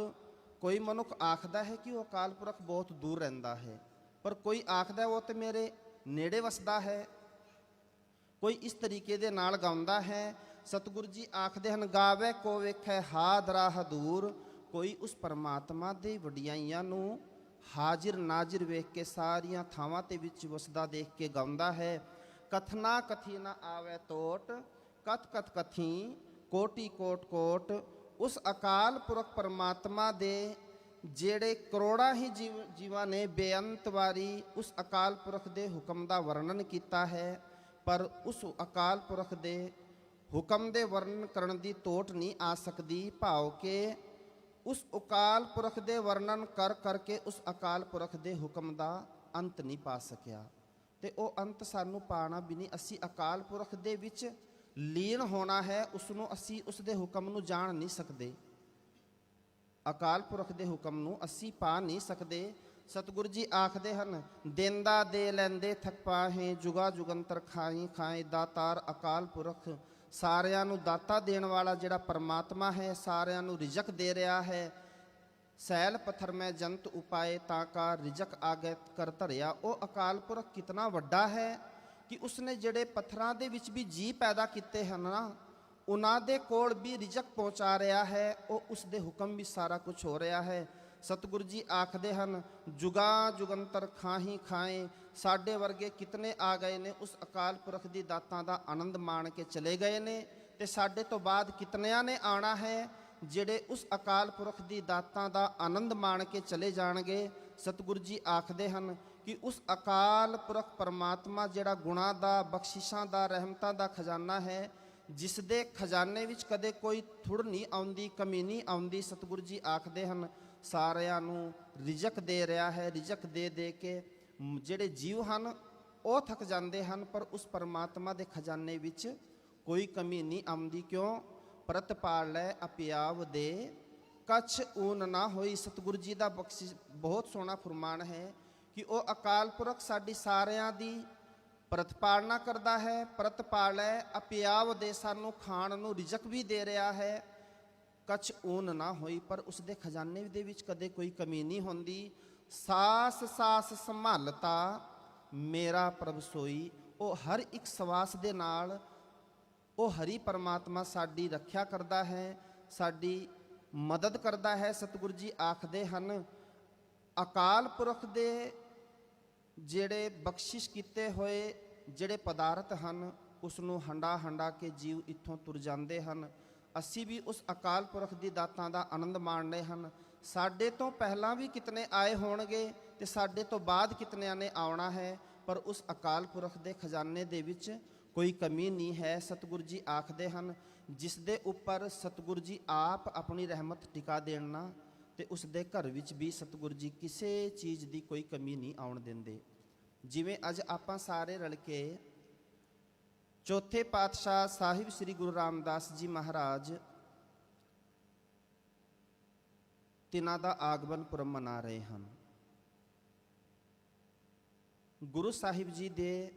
ਕੋਈ ਮਨੁੱਖ ਆਖਦਾ ਹੈ ਕਿ ਉਹ ਅਕਾਲ ਪੁਰਖ ਬਹੁਤ ਦੂਰ ਰਹਿੰਦਾ ਹੈ, ਪਰ ਕੋਈ ਆਖਦਾ ਉਹ ਤੇ ਮੇਰੇ ਨੇੜੇ ਵਸਦਾ ਹੈ। ਕੋਈ ਇਸ ਤਰੀਕੇ ਦੇ ਨਾਲ ਗਾਉਂਦਾ ਹੈ। ਸਤਿਗੁਰੂ ਜੀ ਆਖਦੇ ਹਨ, ਗਾਵੇ ਕੋ ਵੇਖੈ ਹਾਦਰਾ ਹਦੂਰ। ਕੋਈ ਉਸ ਪਰਮਾਤਮਾ ਦੇ ਵਡਿਆਈਆਂ ਨੂੰ ਹਾਜ਼ਰ ਨਾਜ਼ਰ ਵੇਖ ਕੇ, ਸਾਰੀਆਂ ਥਾਵਾਂ ਤੇ ਵਿੱਚ ਵਸਦਾ ਦੇਖ ਕੇ ਗਾਉਂਦਾ ਹੈ। ਕਥਨਾ ਕਥੀ ਨਾ ਆਵੇ ਟੋਟ, ਕਥ ਕਥ ਕਥੀ ਕੋਟੀ ਕੋਟ ਕੋਟ। ਉਸ ਅਕਾਲ ਪੁਰਖ ਪਰਮਾਤਮਾ ਦੇ ਜਿਹੜੇ ਕਰੋੜਾਂ ਹੀ ਜੀਵਾਂ ਨੇ ਬੇਅੰਤ ਵਾਰੀ ਉਸ ਅਕਾਲ ਪੁਰਖ ਦੇ ਹੁਕਮ ਦਾ ਵਰਣਨ ਕੀਤਾ ਹੈ, ਪਰ ਉਸ ਅਕਾਲ ਪੁਰਖ ਦੇ ਹੁਕਮ ਦੇ ਵਰਣਨ ਕਰਨ ਦੀ ਤੋਟ ਨਹੀਂ ਆ ਸਕਦੀ। ਭਾਵ ਕਿ ਉਸ ਅਕਾਲ ਪੁਰਖ ਦੇ ਵਰਣਨ ਕਰ ਕਰਕੇ ਉਸ ਅਕਾਲ ਪੁਰਖ ਦੇ ਹੁਕਮ ਦਾ ਅੰਤ ਨਹੀਂ ਪਾ ਸਕਿਆ, ਤੇ ਉਹ ਅੰਤ ਸਾਨੂੰ ਪਾਣਾ ਵੀ ਨਹੀਂ। ਅਸੀਂ ਅਕਾਲ ਪੁਰਖ ਦੇ ਵਿੱਚ ਲੀਨ ਹੋਣਾ ਹੈ, ਅਸੀਂ ਉਸ ਦੇ ਹੁਕਮ ਨੂੰ ਜਾਣ ਨਹੀਂ ਸਕਦੇ। ਅਕਾਲ ਪੁਰਖ ਦੇ ਹੁਕਮ ਨੂੰ ਅਸੀਂ ਪਾ ਨਹੀਂ ਸਕਦੇ। ਸਤਿਗੁਰੂ ਜੀ ਆਖਦੇ ਹਨ, ਦੇਂਦਾ ਦੇ ਲੈਂਦੇ ਥਕ ਪਾਹੇ, ਜੁਗਾ ਜੁਗੰਤਰ ਖਾਈ ਖਾਏ। ਦਾਤਾਰ ਅਕਾਲ ਪੁਰਖ ਸਾਰਿਆਂ ਨੂੰ ਦਾਤਾ ਦੇਣ ਵਾਲਾ ਜਿਹੜਾ ਪਰਮਾਤਮਾ ਹੈ, ਸਾਰਿਆਂ ਨੂੰ ਰਿਜ਼ਕ ਦੇ ਰਿਹਾ ਹੈ। ਸੈਲ ਪੱਥਰ ਮੈਂ ਜੰਤ ਉਪਾਏ, ਤਾਂ ਕਾ ਰਿਜ਼ਕ ਆਗੇ ਕਰ ਧਰਿਆ। ਉਹ ਅਕਾਲ ਪੁਰਖ ਕਿਤਨਾ ਵੱਡਾ ਹੈ ਕਿ ਉਸਨੇ ਜਿਹੜੇ ਪੱਥਰਾਂ ਦੇ ਵਿੱਚ ਵੀ ਜੀਅ ਪੈਦਾ ਕੀਤੇ ਹਨ ਨਾ, ਉਹਨਾਂ ਦੇ ਕੋਲ ਵੀ ਰਿਜ਼ਕ ਪਹੁੰਚਾ ਰਿਹਾ ਹੈ। ਉਹ ਉਸ ਦੇ ਹੁਕਮ ਵਿੱਚ ਸਾਰਾ ਕੁਝ ਹੋ ਰਿਹਾ ਹੈ। ਸਤਿਗੁਰੂ ਜੀ ਆਖਦੇ ਹਨ, ਜੁਗਾ ਜੁਗੰਤਰ ਖਾਹੀ ਖਾਏ। ਸਾਡੇ ਵਰਗੇ ਕਿਤਨੇ ਆ ਗਏ ਨੇ, ਉਸ ਅਕਾਲ ਪੁਰਖ ਦੀ ਦਾਤਾਂ ਦਾ ਆਨੰਦ ਮਾਣ ਕੇ ਚਲੇ ਗਏ ਨੇ, ਤੇ ਸਾਡੇ ਤੋਂ ਬਾਅਦ ਕਿਤਨਿਆਂ ਨੇ ਆਉਣਾ ਹੈ ਜਿਹੜੇ ਉਸ ਅਕਾਲ ਪੁਰਖ ਦੀ ਦਾਤਾਂ ਦਾ ਆਨੰਦ ਮਾਣ ਕੇ ਚਲੇ ਜਾਣਗੇ। ਸਤਿਗੁਰੂ ਜੀ ਆਖਦੇ ਹਨ ਕਿ ਉਸ ਅਕਾਲ ਪੁਰਖ ਪਰਮਾਤਮਾ ਜਿਹੜਾ ਗੁਣਾਂ ਦਾ, ਬਖਸ਼ਿਸ਼ਾਂ ਦਾ, ਰਹਿਮਤਾਂ ਦਾ ਖਜ਼ਾਨਾ ਹੈ, ਜਿਸ ਦੇ ਖਜ਼ਾਨੇ ਵਿੱਚ ਕਦੇ ਕੋਈ ਥੁੜ ਨਹੀਂ ਆਉਂਦੀ, ਕਮੀ ਨਹੀਂ ਆਉਂਦੀ। ਸਤਿਗੁਰੂ ਜੀ ਆਖਦੇ ਹਨ, ਸਾਰਿਆਂ ਨੂੰ ਰਿਜ਼ਕ ਦੇ ਰਿਹਾ ਹੈ। ਰਿਜ਼ਕ ਦੇ ਦੇ ਕੇ ਜਿਹੜੇ ਜੀਵ ਹਨ ਉਹ ਥੱਕ ਜਾਂਦੇ ਹਨ, ਪਰ ਉਸ ਪਰਮਾਤਮਾ ਦੇ ਖਜ਼ਾਨੇ ਵਿੱਚ ਕੋਈ ਕਮੀ ਨਹੀਂ ਆਉਂਦੀ। ਕਿਉਂ? ਪ੍ਰਤ ਪਾਲ ਲੈ ਅਪਿਆਵ ਦੇ, ਕੱਛ ਊਨ ਨਾ ਹੋਈ। ਸਤਿਗੁਰੂ ਜੀ ਦਾ ਬਖਸ਼ਿਸ਼ ਬਹੁਤ ਸੋਹਣਾ ਫਰਮਾਨ ਹੈ ਕਿ ਉਹ ਅਕਾਲ ਪੁਰਖ ਸਾਡੀ ਸਾਰਿਆਂ ਦੀ ਪ੍ਰਤਪਾਲਨਾ ਕਰਦਾ ਹੈ। ਪ੍ਰਤਪਾਲੈ ਅਪਿਆਵ ਦੇ, ਸਾਨੂੰ ਖਾਣ ਨੂੰ ਰਿਜ਼ਕ ਵੀ ਦੇ ਰਿਹਾ ਹੈ। ਕੱਛ ਊਨ ਨਾ ਹੋਈ, ਪਰ ਉਸ ਦੇ ਖਜ਼ਾਨੇ ਦੇ ਵਿੱਚ ਕਦੇ ਕੋਈ ਕਮੀ ਨਹੀਂ ਹੁੰਦੀ। ਸਾਸ ਸਾਸ ਸੰਭਾਲਤਾ ਮੇਰਾ ਪ੍ਰਭ ਸੋਈ। ਉਹ ਹਰ ਇੱਕ ਸਵਾਸ ਦੇ ਨਾਲ ਉਹ ਹਰੀ ਪਰਮਾਤਮਾ ਸਾਡੀ ਰੱਖਿਆ ਕਰਦਾ ਹੈ, ਸਾਡੀ ਮਦਦ ਕਰਦਾ ਹੈ। ਸਤਿਗੁਰੂ ਜੀ ਆਖਦੇ ਹਨ, ਅਕਾਲ ਪੁਰਖ ਦੇ ਜਿਹੜੇ ਬਖਸ਼ਿਸ਼ ਕੀਤੇ ਹੋਏ ਜਿਹੜੇ ਪਦਾਰਥ ਹਨ, ਉਸ ਨੂੰ ਹੰਡਾ ਹੰਡਾ ਕੇ ਜੀਵ ਇੱਥੋਂ ਤੁਰ ਜਾਂਦੇ ਹਨ। ਅਸੀਂ ਵੀ ਉਸ ਅਕਾਲ ਪੁਰਖ ਦੀ ਦਾਤਾਂ ਦਾ ਆਨੰਦ ਮਾਣਦੇ ਹਨ। ਸਾਡੇ ਤੋਂ ਪਹਿਲਾਂ ਵੀ ਕਿਤਨੇ ਆਏ ਹੋਣਗੇ ਤੇ ਸਾਡੇ ਤੋਂ ਬਾਅਦ ਕਿਤਨਿਆਂ ਨੇ ਆਉਣਾ ਹੈ, ਪਰ ਉਸ ਅਕਾਲ ਪੁਰਖ ਦੇ ਖਜ਼ਾਨੇ ਦੇ ਵਿੱਚ ਕੋਈ ਕਮੀ ਨਹੀਂ ਹੈ। ਸਤਿਗੁਰੂ ਜੀ ਆਖਦੇ ਹਨ, ਜਿਸ ਦੇ ਉੱਪਰ ਸਤਿਗੁਰੂ ਜੀ ਆਪ ਆਪਣੀ ਰਹਿਮਤ ਟਿਕਾ ਦੇਣਾ, ਤੇ ਉਸ ਦੇ ਘਰ ਵਿੱਚ ਵੀ ਸਤਿਗੁਰੂ ਜੀ ਕਿਸੇ ਚੀਜ਼ ਦੀ ਕੋਈ ਕਮੀ ਨਹੀਂ ਆਉਣ ਦਿੰਦੇ। ਜਿਵੇਂ ਅੱਜ ਆਪਾਂ ਸਾਰੇ ਰਲ ਕੇ ਚੌਥੇ ਪਾਤਸ਼ਾਹ ਸਾਹਿਬ ਸ੍ਰੀ ਗੁਰੂ ਰਾਮਦਾਸ ਜੀ ਮਹਾਰਾਜ ਤਿਨਾਂ ਦਾ ਆਗਮਨ ਪੁਰਬ ਮਨਾ ਰਹੇ ਹਨ। ਗੁਰੂ ਸਾਹਿਬ ਜੀ ਦੇ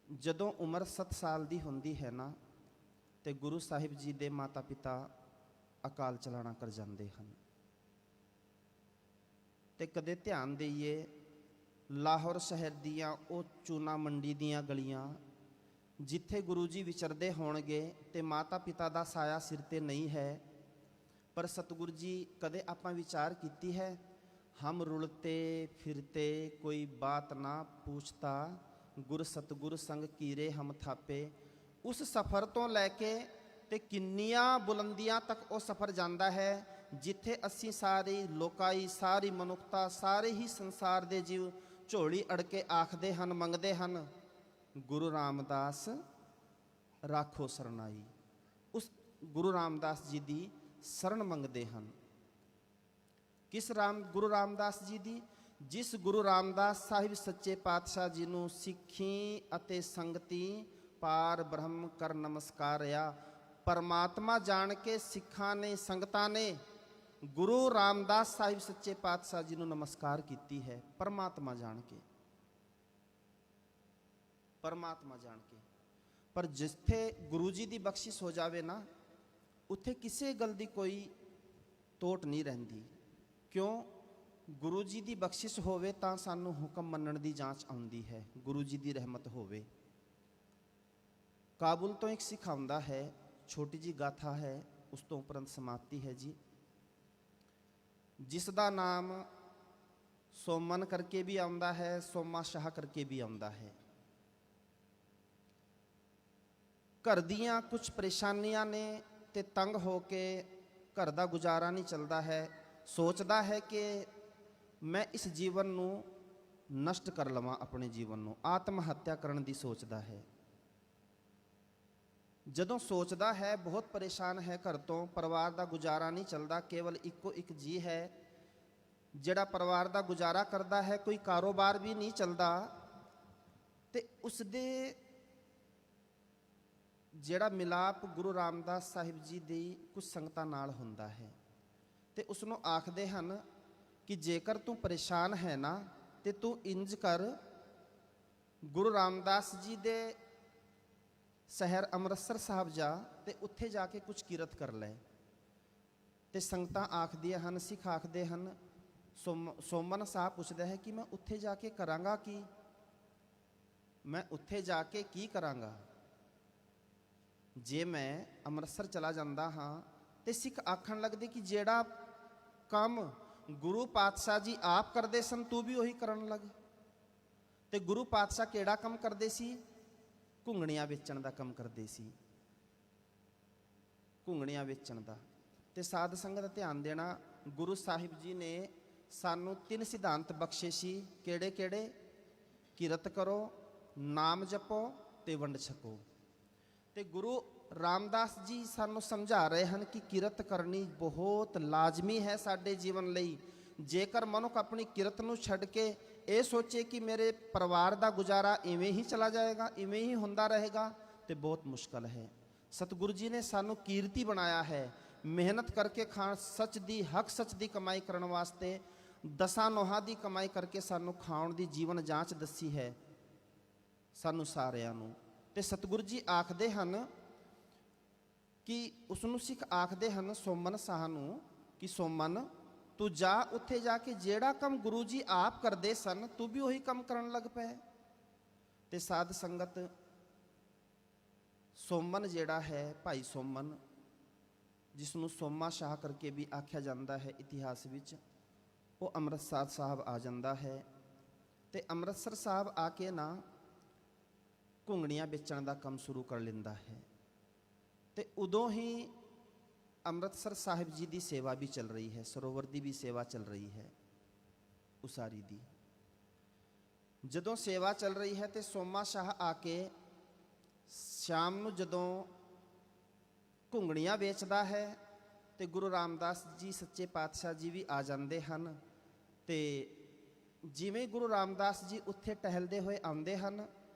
ਜਦੋਂ ਉਮਰ 7 ਸਾਲ ਦੀ ਹੁੰਦੀ ਹੈ ਨਾ, ਤੇ ਗੁਰੂ ਸਾਹਿਬ ਜੀ ਦੇ ਮਾਤਾ ਪਿਤਾ ਅਕਾਲ ਚਲਾਣਾ ਕਰ ਜਾਂਦੇ ਹਨ। ਤੇ ਕਦੇ ਧਿਆਨ ਦੇਈਏ, ਲਾਹੌਰ ਸ਼ਹਿਰ ਦੀਆਂ ਉਹ ਚੂਨਾ ਮੰਡੀ ਦੀਆਂ ਗਲੀਆਂ ਜਿੱਥੇ ਗੁਰੂ ਜੀ ਵਿਚਰਦੇ ਹੋਣਗੇ ਤੇ ਮਾਤਾ ਪਿਤਾ ਦਾ ਸਾਇਆ ਸਿਰ ਤੇ ਨਹੀਂ ਹੈ, ਪਰ ਸਤਿਗੁਰੂ ਜੀ ਕਦੇ ਆਪਾਂ ਵਿਚਾਰ ਕੀਤੀ ਹੈ, ਹਮ ਰੁਲਤੇ ਫਿਰਤੇ ਕੋਈ ਬਾਤ ਨਾ ਪੁੱਛਤਾ, ਗੁਰ ਸਤਿਗੁਰ ਸੰਗ ਕੀਰੇ ਹਮ ਥਾਪੇ। ਉਸ ਸਫ਼ਰ ਤੋਂ ਲੈ ਕੇ ਤੇ ਕਿੰਨੀਆਂ ਬੁਲੰਦੀਆਂ ਤੱਕ ਉਹ ਸਫ਼ਰ ਜਾਂਦਾ ਹੈ, ਜਿੱਥੇ ਅਸੀਂ ਸਾਰੀ ਲੋਕਾਈ, ਸਾਰੀ ਮਨੁੱਖਤਾ, ਸਾਰੇ ਹੀ ਸੰਸਾਰ ਦੇ ਜੀਵ ਝੋਲੀ ਅੜ ਕੇ ਆਖਦੇ ਹਨ, ਮੰਗਦੇ ਹਨ, ਗੁਰੂ ਰਾਮਦਾਸ ਰਾਖੋ ਸਰਨਾਈ। ਉਸ ਗੁਰੂ ਰਾਮਦਾਸ ਜੀ ਦੀ ਸ਼ਰਨ ਮੰਗਦੇ ਹਨ। ਕਿਸ ਗੁਰੂ ਰਾਮਦਾਸ ਜੀ ਦੀ? ਜਿਸ ਗੁਰੂ ਰਾਮਦਾਸ ਸਾਹਿਬ ਸੱਚੇ ਪਾਤਸ਼ਾਹ ਜੀ ਨੂੰ ਸਿੱਖੀ ਅਤੇ ਸੰਗਤੀ ਪਾਰ ਬ੍ਰਹਮ ਕਰ ਨਮਸਕਾਰਿਆ। ਪਰਮਾਤਮਾ ਜਾਣ ਕੇ ਸਿੱਖਾਂ ਨੇ, ਸੰਗਤਾਂ ਨੇ ਗੁਰੂ ਰਾਮਦਾਸ ਸਾਹਿਬ ਸੱਚੇ ਪਾਤਸ਼ਾਹ ਜੀ ਨੂੰ ਨਮਸਕਾਰ ਕੀਤੀ ਹੈ। ਪਰਮਾਤਮਾ ਜਾਣ ਕੇ, ਪਰਮਾਤਮਾ ਜਾਣ ਕੇ। ਪਰ ਜਿੱਥੇ ਗੁਰੂ ਜੀ ਦੀ ਬਖਸ਼ਿਸ਼ ਹੋ ਜਾਵੇ ਨਾ, ਉੱਥੇ ਕਿਸੇ ਗੱਲ ਦੀ ਕੋਈ ਤੋਟ ਨਹੀਂ ਰਹਿੰਦੀ। ਕਿਉਂ? ਗੁਰੂ ਜੀ ਦੀ ਬਖਸ਼ਿਸ਼ ਹੋਵੇ ਤਾਂ ਸਾਨੂੰ ਹੁਕਮ ਮੰਨਣ ਦੀ ਜਾਂਚ ਆਉਂਦੀ ਹੈ। ਗੁਰੂ ਜੀ ਦੀ ਰਹਿਮਤ ਹੋਵੇ। ਕਾਬੁਲ ਤੋਂ ਇੱਕ ਸਿੱਖ ਆਉਂਦਾ ਹੈ, ਛੋਟੀ ਜੀ ਗਾਥਾ ਹੈ, ਉਸ ਤੋਂ ਉਪਰੰਤ ਸਮਾਪਤੀ ਹੈ ਜੀ। ਜਿਸ ਦਾ ਨਾਮ ਸੋਮਨ ਕਰਕੇ ਵੀ ਆਉਂਦਾ ਹੈ, ਸੋਮਾ ਸ਼ਾਹ ਕਰਕੇ ਵੀ ਆਉਂਦਾ ਹੈ। ਘਰ ਦੀਆਂ ਕੁਝ ਪਰੇਸ਼ਾਨੀਆਂ ਨੇ ਤੇ ਤੰਗ ਹੋ ਕੇ ਘਰ ਦਾ ਗੁਜ਼ਾਰਾ ਨਹੀਂ ਚੱਲਦਾ ਹੈ। ਸੋਚਦਾ ਹੈ ਕਿ ਮੈਂ ਇਸ ਜੀਵਨ ਨੂੰ ਨਸ਼ਟ ਕਰ ਲਵਾਂ, ਆਪਣੇ ਜੀਵਨ ਨੂੰ ਆਤਮ ਹੱਤਿਆ ਕਰਨ ਦੀ ਸੋਚਦਾ ਹੈ। ਜਦੋਂ ਸੋਚਦਾ ਹੈ, ਬਹੁਤ ਪਰੇਸ਼ਾਨ ਹੈ, ਘਰ ਤੋਂ ਪਰਿਵਾਰ ਦਾ ਗੁਜ਼ਾਰਾ ਨਹੀਂ ਚੱਲਦਾ, ਕੇਵਲ ਇੱਕੋ ਇੱਕ ਜੀ ਹੈ ਜਿਹੜਾ ਪਰਿਵਾਰ ਦਾ ਗੁਜ਼ਾਰਾ ਕਰਦਾ ਹੈ, ਕੋਈ ਕਾਰੋਬਾਰ ਵੀ ਨਹੀਂ ਚੱਲਦਾ, ਤੇ ਉਸਦੇ ਜਿਹੜਾ ਮਿਲਾਪ ਗੁਰੂ ਰਾਮਦਾਸ ਸਾਹਿਬ ਜੀ ਦੀ ਕੁਝ ਸੰਗਤਾਂ ਨਾਲ ਹੁੰਦਾ ਹੈ। ਤੇ ਉਸ ਨੂੰ ਆਖਦੇ ਹਨ ਕਿ ਜੇਕਰ ਤੂੰ ਪਰੇਸ਼ਾਨ ਹੈ ਨਾ, ਤੇ ਤੂੰ ਇੰਜ ਕਰ, ਗੁਰੂ ਰਾਮਦਾਸ ਜੀ ਦੇ ਸ਼ਹਿਰ ਅੰਮ੍ਰਿਤਸਰ ਸਾਹਿਬ ਜਾ ਤੇ ਉੱਥੇ ਜਾ ਕੇ ਕੁਝ ਕਿਰਤ ਕਰ ਲੈ। ਤੇ ਸੰਗਤਾਂ ਆਖਦੀਆਂ ਹਨ, ਸਿੱਖ ਆਖਦੇ ਹਨ, ਸੋਮਨ ਸਾਹਿਬ ਪੁੱਛਦਾ ਹੈ ਕਿ ਮੈਂ ਉੱਥੇ ਜਾ ਕੇ ਕਰਾਂਗਾ ਕੀ? ਮੈਂ ਉੱਥੇ ਜਾ ਕੇ ਕੀ ਕਰਾਂਗਾ? ਜੇ ਮੈਂ ਅੰਮ੍ਰਿਤਸਰ ਚਲਾ ਜਾਂਦਾ ਹਾਂ ਤੇ ਸਿੱਖ ਆਖਣ ਲੱਗਦੇ ਕਿ ਜਿਹੜਾ ਕੰਮ ਗੁਰੂ ਪਾਤਸ਼ਾਹ ਜੀ ਆਪ ਕਰਦੇ ਸਨ, ਤੂੰ ਵੀ ਉਹੀ ਕਰਨ ਲੱਗ। ਤੇ ਗੁਰੂ ਪਾਤਸ਼ਾਹ ਕਿਹੜਾ ਕੰਮ ਕਰਦੇ ਸੀ? ਘੁੰਗਣੀਆਂ ਵੇਚਣ ਦਾ ਕੰਮ ਕਰਦੇ ਸੀ, ਘੁੰਗਣੀਆਂ ਵੇਚਣ ਦਾ। ਤੇ ਸਾਧ ਸੰਗਤ ਧਿਆਨ ਦੇਣਾ, ਗੁਰੂ ਸਾਹਿਬ ਜੀ ਨੇ ਸਾਨੂੰ 3 ਸਿਧਾਂਤ ਬਖਸ਼ੇ ਸੀ। ਕਿਹੜੇ ਕਿਹੜੇ? ਕਿਰਤ ਕਰੋ, ਨਾਮ ਜਪੋ ਤੇ ਵੰਡ ਛਕੋ। ਤੇ ਗੁਰੂ ਰਾਮਦਾਸ ਜੀ ਸਾਨੂੰ ਸਮਝਾ ਰਹੇ ਹਨ ਕਿ ਕਿਰਤ ਕਰਨੀ ਬਹੁਤ ਲਾਜ਼ਮੀ ਹੈ ਸਾਡੇ ਜੀਵਨ ਲਈ। ਜੇਕਰ ਮਨੁੱਖ ਆਪਣੀ ਕਿਰਤ ਨੂੰ ਛੱਡ ਕੇ ਇਹ ਸੋਚੇ ਕਿ ਮੇਰੇ ਪਰਿਵਾਰ ਦਾ ਗੁਜ਼ਾਰਾ ਇਵੇਂ ਹੀ ਚਲਾ ਜਾਏਗਾ, ਇਵੇਂ ਹੀ ਹੁੰਦਾ ਰਹੇਗਾ, ਤੇ ਬਹੁਤ ਮੁਸ਼ਕਲ ਹੈ। ਸਤਿਗੁਰੂ ਜੀ ਨੇ ਸਾਨੂੰ ਕੀਰਤੀ ਬਣਾਇਆ ਹੈ, ਮਿਹਨਤ ਕਰਕੇ ਖਾਣ, ਸੱਚ ਦੀ, ਹੱਕ ਸੱਚ ਦੀ ਕਮਾਈ ਕਰਨ ਵਾਸਤੇ, ਦਸਾਂ ਨੋਹਾਂ ਦੀ ਕਮਾਈ ਕਰਕੇ ਸਾਨੂੰ ਖਾਣ ਦੀ ਜੀਵਨ ਜਾਂਚ ਦੱਸੀ ਹੈ ਸਾਨੂੰ ਸਾਰਿਆਂ ਨੂੰ। ਤੇ ਸਤਿਗੁਰੂ ਜੀ ਆਖਦੇ ਹਨ ਕਿ ਉਸ ਨੂੰ ਸਿੱਖ ਆਖਦੇ ਹਨ, ਸੋਮਨ ਸਾਹ ਨੂੰ, ਕਿ ਸੋਮਨ ਤੂੰ ਜਾ, ਉੱਥੇ ਜਾ ਕੇ ਜਿਹੜਾ ਕੰਮ ਗੁਰੂ ਜੀ ਆਪ ਕਰਦੇ ਸਨ, ਤੂੰ ਵੀ ਉਹੀ ਕੰਮ ਕਰਨ ਲੱਗ ਪਏ। ਤੇ ਸਾਧ ਸੰਗਤ, ਸੋਮਨ ਜਿਹੜਾ ਹੈ, ਭਾਈ ਸੋਮਨ, ਜਿਸ ਨੂੰ ਸੋਮਾ ਸ਼ਾਹ ਕਰਕੇ ਵੀ ਆਖਿਆ ਜਾਂਦਾ ਹੈ ਇਤਿਹਾਸ ਵਿੱਚ, ਉਹ ਅੰਮ੍ਰਿਤਸਰ ਸਾਹਿਬ ਆ ਜਾਂਦਾ ਹੈ। ਤੇ ਅੰਮ੍ਰਿਤਸਰ ਸਾਹਿਬ ਆ ਕੇ ਨਾ ਘੁੰਗਣੀਆਂ ਵੇਚਣ ਦਾ ਕੰਮ ਸ਼ੁਰੂ ਕਰ ਲੈਂਦਾ ਹੈ। ਤੇ ਉਦੋਂ ਹੀ ਅੰਮ੍ਰਿਤਸਰ ਸਾਹਿਬ ਜੀ ਦੀ ਸੇਵਾ ਵੀ ਚੱਲ ਰਹੀ ਹੈ, ਸਰੋਵਰ ਦੀ ਵੀ ਸੇਵਾ ਚੱਲ ਰਹੀ ਹੈ, ਉਸਾਰੀ ਦੀ। ਜਦੋਂ ਸੇਵਾ ਚੱਲ ਰਹੀ ਹੈ ਤੇ ਸੋਮਾ ਸ਼ਾਹ ਆ ਕੇ ਸ਼ਾਮ ਨੂੰ ਜਦੋਂ ਘੁੰਗਣੀਆਂ ਵੇਚਦਾ ਹੈ ਤੇ ਗੁਰੂ ਰਾਮਦਾਸ ਜੀ ਸੱਚੇ ਪਾਤਸ਼ਾਹ ਜੀ ਵੀ ਆ ਜਾਂਦੇ ਹਨ। ਤੇ ਜਿਵੇਂ ਗੁਰੂ ਰਾਮਦਾਸ ਜੀ ਉੱਥੇ ਟਹਿਲਦੇ ਹੋਏ ਆਉਂਦੇ ਹਨ,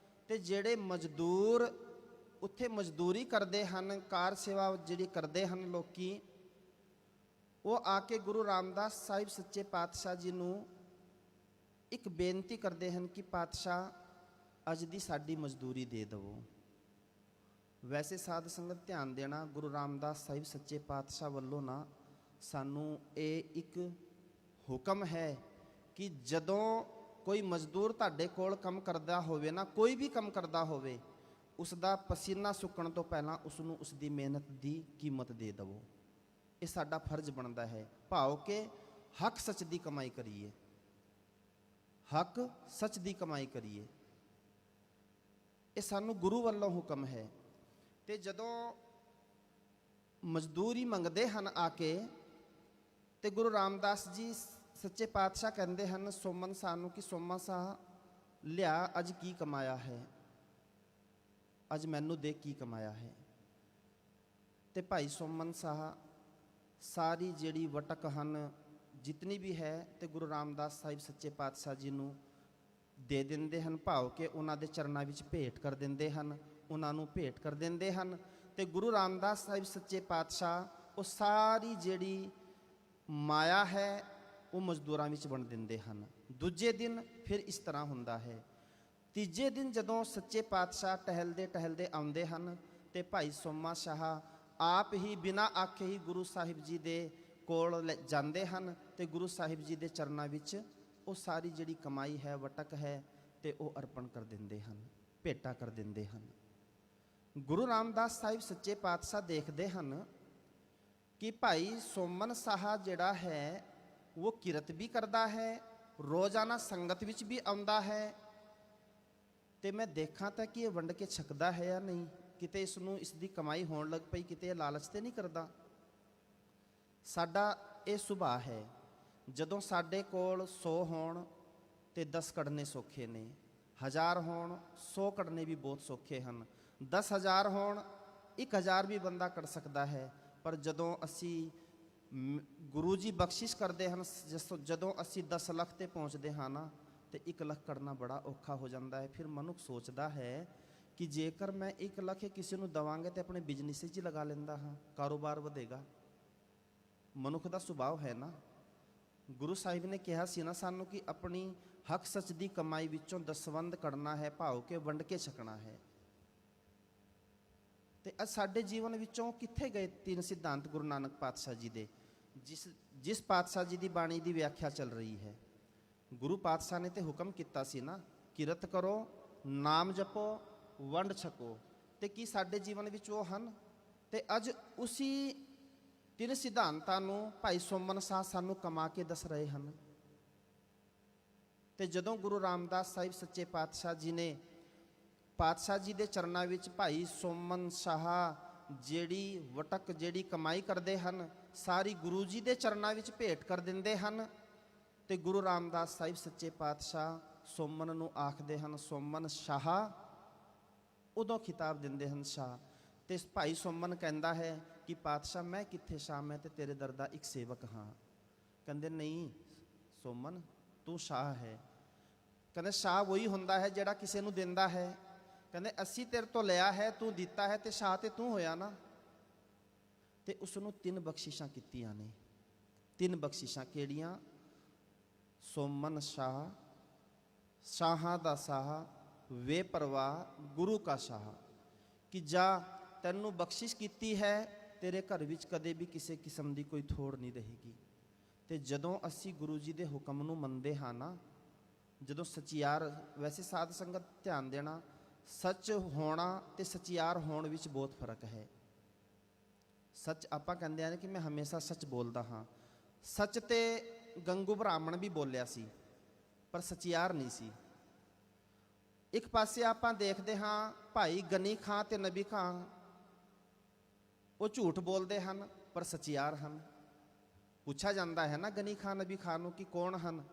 ਤੇ ਜਿਹੜੇ ਮਜ਼ਦੂਰ ਉੱਥੇ ਮਜ਼ਦੂਰੀ ਕਰਦੇ ਹਨ, ਕਾਰ ਸੇਵਾ ਜਿਹੜੀ ਕਰਦੇ ਹਨ ਲੋਕੀ, ਉਹ ਆ ਕੇ ਗੁਰੂ ਰਾਮਦਾਸ ਸਾਹਿਬ ਸੱਚੇ ਪਾਤਸ਼ਾਹ ਜੀ ਨੂੰ ਇੱਕ ਬੇਨਤੀ ਕਰਦੇ ਹਨ ਕਿ ਪਾਤਸ਼ਾਹ ਅੱਜ ਦੀ ਸਾਡੀ ਮਜ਼ਦੂਰੀ ਦੇ ਦੇਵੋ। ਵੈਸੇ ਸਾਧ ਸੰਗਤ ਧਿਆਨ ਦੇਣਾ, ਗੁਰੂ ਰਾਮਦਾਸ ਸਾਹਿਬ ਸੱਚੇ ਪਾਤਸ਼ਾਹ ਵੱਲੋਂ ਨਾ ਸਾਨੂੰ ਇਹ ਇੱਕ ਹੁਕਮ ਹੈ ਕਿ ਜਦੋਂ ਕੋਈ ਮਜ਼ਦੂਰ ਤੁਹਾਡੇ ਕੋਲ ਕੰਮ ਕਰਦਾ ਹੋਵੇ ਨਾ, ਕੋਈ ਵੀ ਕੰਮ ਕਰਦਾ ਹੋਵੇ, ਉਸ ਦਾ ਪਸੀਨਾ ਸੁੱਕਣ ਤੋਂ ਪਹਿਲਾਂ ਉਸ ਨੂੰ ਉਸ ਦੀ ਮਿਹਨਤ ਦੀ ਕੀਮਤ ਦੇ ਦੇਵੋ। ਇਹ ਸਾਡਾ ਫਰਜ਼ ਬਣਦਾ ਹੈ, ਭਾਵ ਕਿ ਹੱਕ ਸੱਚ ਦੀ ਕਮਾਈ ਕਰੀਏ, ਹੱਕ ਸੱਚ ਦੀ ਕਮਾਈ ਕਰੀਏ। ਇਹ ਸਾਨੂੰ ਗੁਰੂ ਵੱਲੋਂ ਹੁਕਮ ਹੈ। ਤੇ ਜਦੋਂ ਮਜ਼ਦੂਰੀ ਮੰਗਦੇ ਹਨ ਆ ਕੇ, ਤੇ ਗੁਰੂ ਰਾਮਦਾਸ ਜੀ ਸੱਚੇ ਪਾਤਸ਼ਾਹ ਕਹਿੰਦੇ ਹਨ ਸੋਮਨ ਸ਼ਾਹ ਨੂੰ ਕਿ ਸੋਮਾ ਸ਼ਾਹ ਲਿਆ, ਅੱਜ ਕੀ ਕਮਾਇਆ ਹੈ, ਅੱਜ ਮੈਨੂੰ ਦੇਖ ਕੀ ਕਮਾਇਆ ਹੈ। ਤੇ ਭਾਈ ਸੋਮਨ ਸ਼ਾਹ ਸਾਰੀ ਜਿਹੜੀ ਵਟਕ ਹਨ ਜਿਤਨੀ ਵੀ ਹੈ, ਤੇ ਗੁਰੂ ਰਾਮਦਾਸ ਸਾਹਿਬ ਸੱਚੇ ਪਾਤਸ਼ਾਹ ਜੀ ਨੂੰ ਦੇ ਦਿੰਦੇ ਹਨ, ਭਾਵ ਕਿ ਉਹਨਾਂ ਦੇ ਚਰਨਾਂ ਵਿੱਚ ਭੇਟ ਕਰ ਦਿੰਦੇ ਹਨ, ਉਹਨਾਂ ਨੂੰ ਭੇਟ ਕਰ ਦਿੰਦੇ ਹਨ। ਤੇ ਗੁਰੂ ਰਾਮਦਾਸ ਸਾਹਿਬ ਸੱਚੇ ਪਾਤਸ਼ਾਹ ਉਹ ਸਾਰੀ ਜਿਹੜੀ ਮਾਇਆ ਹੈ ਉਹ ਮਜ਼ਦੂਰਾਂ ਵਿੱਚ ਵੰਡ ਦਿੰਦੇ ਹਨ। ਦੂਜੇ ਦਿਨ ਫਿਰ ਇਸ ਤਰ੍ਹਾਂ ਹੁੰਦਾ ਹੈ। ਤੀਜੇ ਦਿਨ ਜਦੋਂ ਸੱਚੇ ਪਾਤਸ਼ਾਹ ਟਹਿਲਦੇ ਟਹਿਲਦੇ ਆਉਂਦੇ ਹਨ, ਤੇ ਭਾਈ ਸੋਮਾ ਸ਼ਾਹ ਆਪ ਹੀ ਬਿਨਾਂ ਆਖੇ ਹੀ ਗੁਰੂ ਸਾਹਿਬ ਜੀ ਦੇ ਕੋਲ ਜਾਂਦੇ ਹਨ, ਤੇ ਗੁਰੂ ਸਾਹਿਬ ਜੀ ਦੇ ਚਰਨਾਂ ਵਿੱਚ ਉਹ ਸਾਰੀ ਜਿਹੜੀ ਕਮਾਈ ਹੈ, ਵਟਕ ਹੈ, ਤੇ ਉਹ ਅਰਪਣ ਕਰ ਦਿੰਦੇ ਹਨ, ਭੇਟਾ ਕਰ ਦਿੰਦੇ ਹਨ। ਗੁਰੂ ਰਾਮਦਾਸ ਸਾਹਿਬ ਸੱਚੇ ਪਾਤਸ਼ਾਹ ਦੇਖਦੇ ਹਨ ਕਿ ਭਾਈ ਸੋਮਨ ਸ਼ਾਹ ਜਿਹੜਾ ਹੈ ਉਹ ਕਿਰਤ ਵੀ ਕਰਦਾ ਹੈ, ਰੋਜ਼ਾਨਾ ਸੰਗਤ ਵਿੱਚ ਵੀ ਆਉਂਦਾ ਹੈ, ਤੇ ਮੈਂ ਦੇਖਾਂ ਤਾਂ ਕਿ ਇਹ ਵੰਡ ਕੇ ਛਕਦਾ ਹੈ ਜਾਂ ਨਹੀਂ, ਕਿਤੇ ਇਸ ਨੂੰ ਇਸ ਦੀ ਕਮਾਈ ਹੋਣ ਲੱਗ ਪਈ, ਕਿਤੇ ਇਹ ਲਾਲਚ ਤੇ ਨਹੀਂ ਕਰਦਾ। ਸਾਡਾ ਇਹ ਸੁਭਾਅ ਹੈ, ਜਦੋਂ ਸਾਡੇ ਕੋਲ 100 ਹੋਣ ਤੇ 10 ਕੱਢਣੇ ਸੌਖੇ ਨੇ, 1000 ਹੋਣ 100 ਕੱਢਣੇ ਵੀ ਬਹੁਤ ਸੌਖੇ ਹਨ, 10,000 ਹੋਣ 1000 ਵੀ ਬੰਦਾ ਕੱਢ ਸਕਦਾ ਹੈ। ਪਰ ਜਦੋਂ ਅਸੀਂ ਗੁਰੂ ਜੀ ਬਖਸ਼ਿਸ਼ ਕਰਦੇ ਹਨ, ਜਦੋਂ ਅਸੀਂ 10 ਲੱਖ ਤੇ ਪਹੁੰਚਦੇ ਹਾਂ ਨਾ, ਤੇ 1 ਲੱਖ ਕੱਢਣਾ ਬੜਾ ਔਖਾ ਹੋ ਜਾਂਦਾ ਹੈ। ਫਿਰ ਮਨੁੱਖ ਸੋਚਦਾ ਹੈ ਕਿ ਜੇਕਰ ਮੈਂ 1 ਲੱਖ ਕਿਸੇ ਨੂੰ ਦੇਵਾਂਗੇ ਤੇ ਆਪਣੇ ਬਿਜ਼ਨਸ 'ਚ ਲਗਾ ਲੈਂਦਾ ਹਾਂ, ਕਾਰੋਬਾਰ ਵਧੇਗਾ। ਮਨੁੱਖ ਦਾ ਸੁਭਾਅ ਹੈ ਨਾ। ਗੁਰੂ ਸਾਹਿਬ ਨੇ ਕਿਹਾ ਸੀ ਨਾ ਸਾਨੂੰ ਕਿ ਆਪਣੀ ਹੱਕ ਸੱਚ ਦੀ ਕਮਾਈ ਵਿੱਚੋਂ ਦਸਵੰਧ ਕੱਢਣਾ ਹੈ, ਭਾਵ ਕਿ ਵੰਡ ਕੇ ਛਕਣਾ ਹੈ। ਤੇ ਅੱਜ ਸਾਡੇ ਜੀਵਨ ਵਿੱਚੋਂ ਕਿੱਥੇ ਗਏ 3 ਸਿਧਾਂਤ ਗੁਰੂ ਨਾਨਕ ਪਾਤਸ਼ਾਹ ਜੀ ਦੇ, ਜਿਸ ਪਾਤਸ਼ਾਹ ਜੀ ਦੀ ਬਾਣੀ ਦੀ ਵਿਆਖਿਆ ਚੱਲ ਰਹੀ ਹੈ। ਗੁਰੂ ਪਾਤਸ਼ਾਹ ਨੇ ਤੇ ਹੁਕਮ ਕੀਤਾ ਸੀ ਨਾ, ਕਿਰਤ ਕਰੋ, ਨਾਮ ਜਪੋ, ਵੰਡ ਛਕੋ। ਤੇ ਕੀ ਸਾਡੇ ਜੀਵਨ ਵਿੱਚ ਉਹ ਹਨ? ਤੇ ਅੱਜ ਉਸੀ 3 ਸਿਧਾਂਤਾਂ ਨੂੰ ਭਾਈ ਸੋਮਨ ਸ਼ਾਹ ਸਾਨੂੰ ਕਮਾ ਕੇ ਦੱਸ ਰਹੇ ਹਨ। ਤੇ ਜਦੋਂ ਗੁਰੂ ਰਾਮਦਾਸ ਸਾਹਿਬ ਸੱਚੇ ਪਾਤਸ਼ਾਹ ਜੀ ਨੇ ਪਾਤਸ਼ਾਹ ਜੀ ਦੇ ਚਰਨਾਂ ਵਿੱਚ ਭਾਈ ਸੋਮਨ ਸ਼ਾਹ ਜਿਹੜੀ ਵਟਕ ਜਿਹੜੀ ਕਮਾਈ ਕਰਦੇ ਹਨ, ਸਾਰੀ ਗੁਰੂ ਜੀ ਦੇ ਚਰਨਾਂ ਵਿੱਚ ਭੇਟ ਕਰ ਦਿੰਦੇ ਹਨ। ਤੇ ਗੁਰੂ ਰਾਮਦਾਸ ਸਾਹਿਬ ਸੱਚੇ ਪਾਤਸ਼ਾਹ ਸੋਮਨ ਨੂੰ ਆਖਦੇ ਹਨ ਸੋਮਨ ਸ਼ਾਹ, ਉਦੋਂ ਖਿਤਾਬ ਦਿੰਦੇ ਹਨ ਸ਼ਾਹ। ਤੇ ਭਾਈ ਸੋਮਨ ਕਹਿੰਦਾ ਹੈ ਕਿ ਪਾਤਸ਼ਾਹ ਮੈਂ ਕਿੱਥੇ ਸ਼ਾਹ, ਮੈਂ ਤੇ ਤੇਰੇ ਦਰ ਦਾ ਇੱਕ ਸੇਵਕ ਹਾਂ। ਕਹਿੰਦੇ ਨਹੀਂ ਸੋਮਨ, ਤੂੰ ਸ਼ਾਹ ਹੈ। ਕਹਿੰਦੇ ਸ਼ਾਹ ਵਹੀ ਹੁੰਦਾ ਹੈ ਜਿਹੜਾ ਕਿਸੇ ਨੂੰ ਦਿੰਦਾ ਹੈ। ਕਹਿੰਦੇ ਅਸੀਂ ਤੇਰੇ ਤੋਂ ਲਿਆ ਹੈ, ਤੂੰ ਦਿੱਤਾ ਹੈ, ਤੇ ਸ਼ਾਹ ਤੇ ਤੂੰ ਹੋਇਆ ਨਾ। ਤੇ ਉਸ ਨੂੰ 3 ਬਖਸ਼ਿਸ਼ਾਂ ਕੀਤੀਆਂ ਨੇ। 3 ਬਖਸ਼ਿਸ਼ਾਂ ਕਿਹੜੀਆਂ? ਸੋਮਨ ਸ਼ਾਹ, ਸ਼ਾਹਾਂ ਦਾ ਸ਼ਾਹ, ਵੇ ਪਰਵਾਹ ਗੁਰੂ ਕਾ ਸ਼ਾਹ। ਕਿ ਜਾ ਤੈਨੂੰ ਬਖਸ਼ਿਸ਼ ਕੀਤੀ ਹੈ, ਤੇਰੇ ਘਰ ਵਿੱਚ ਕਦੇ ਵੀ ਕਿਸੇ ਕਿਸਮ ਦੀ ਕੋਈ ਥੋੜ ਨਹੀਂ ਰਹੇਗੀ। ਤੇ ਜਦੋਂ ਅਸੀਂ ਗੁਰੂ ਜੀ ਦੇ ਹੁਕਮ ਨੂੰ ਮੰਨਦੇ ਹਾਂ ਨਾ, ਜਦੋਂ ਸਚਿਆਰ, ਵੈਸੇ ਸਾਧ ਸੰਗਤ ਧਿਆਨ ਦੇਣਾ, ਸੱਚ ਹੋਣਾ ਤੇ ਸਚਿਆਰ ਹੋਣ ਵਿੱਚ ਬਹੁਤ ਫਰਕ ਹੈ। ਸੱਚ ਆਪਾਂ ਕਹਿੰਦੇ ਆ ਕਿ ਮੈਂ ਹਮੇਸ਼ਾ ਸੱਚ ਬੋਲਦਾ ਹਾਂ। ਸੱਚ ਤੇ ਗੰਗੂ ਬ੍ਰਾਹਮਣ ਵੀ ਬੋਲਿਆ ਸੀ, ਪਰ ਸਚਿਆਰ ਨਹੀਂ ਸੀ। ਇੱਕ ਪਾਸੇ ਆਪਾਂ ਦੇਖਦੇ ਹਾਂ ਭਾਈ ਗਨੀ ਖਾਂ ਤੇ ਨਬੀ ਖਾਂ, ਉਹ ਝੂਠ ਬੋਲਦੇ ਹਨ ਪਰ ਸਚਿਆਰ ਹਨ। ਪੁੱਛਿਆ ਜਾਂਦਾ ਹੈ ਨਾ ਗਨੀ ਖਾਂ ਨਬੀ ਖਾਂ ਨੂੰ ਕਿ ਕੌਣ ਹਨ?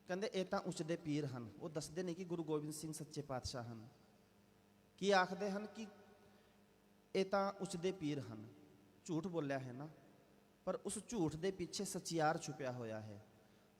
ਕਹਿੰਦੇ ਇਹ ਤਾਂ ਉਚਦੇ ਪੀਰ ਹਨ। ਉਹ ਦੱਸਦੇ ਨੇ ਕਿ ਗੁਰੂ ਗੋਬਿੰਦ ਸਿੰਘ ਸੱਚੇ ਪਾਤਸ਼ਾਹ ਹਨ। ਕੀ ਆਖਦੇ ਹਨ? ਕਿ ਇਹ ਤਾਂ ਉਚਦੇ ਪੀਰ ਹਨ। ਝੂਠ ਬੋਲਿਆ ਹੈ ਨਾ, ਪਰ ਉਸ ਝੂਠ ਦੇ ਪਿੱਛੇ ਸਚਿਆਰ ਛੁਪਿਆ ਹੋਇਆ ਹੈ।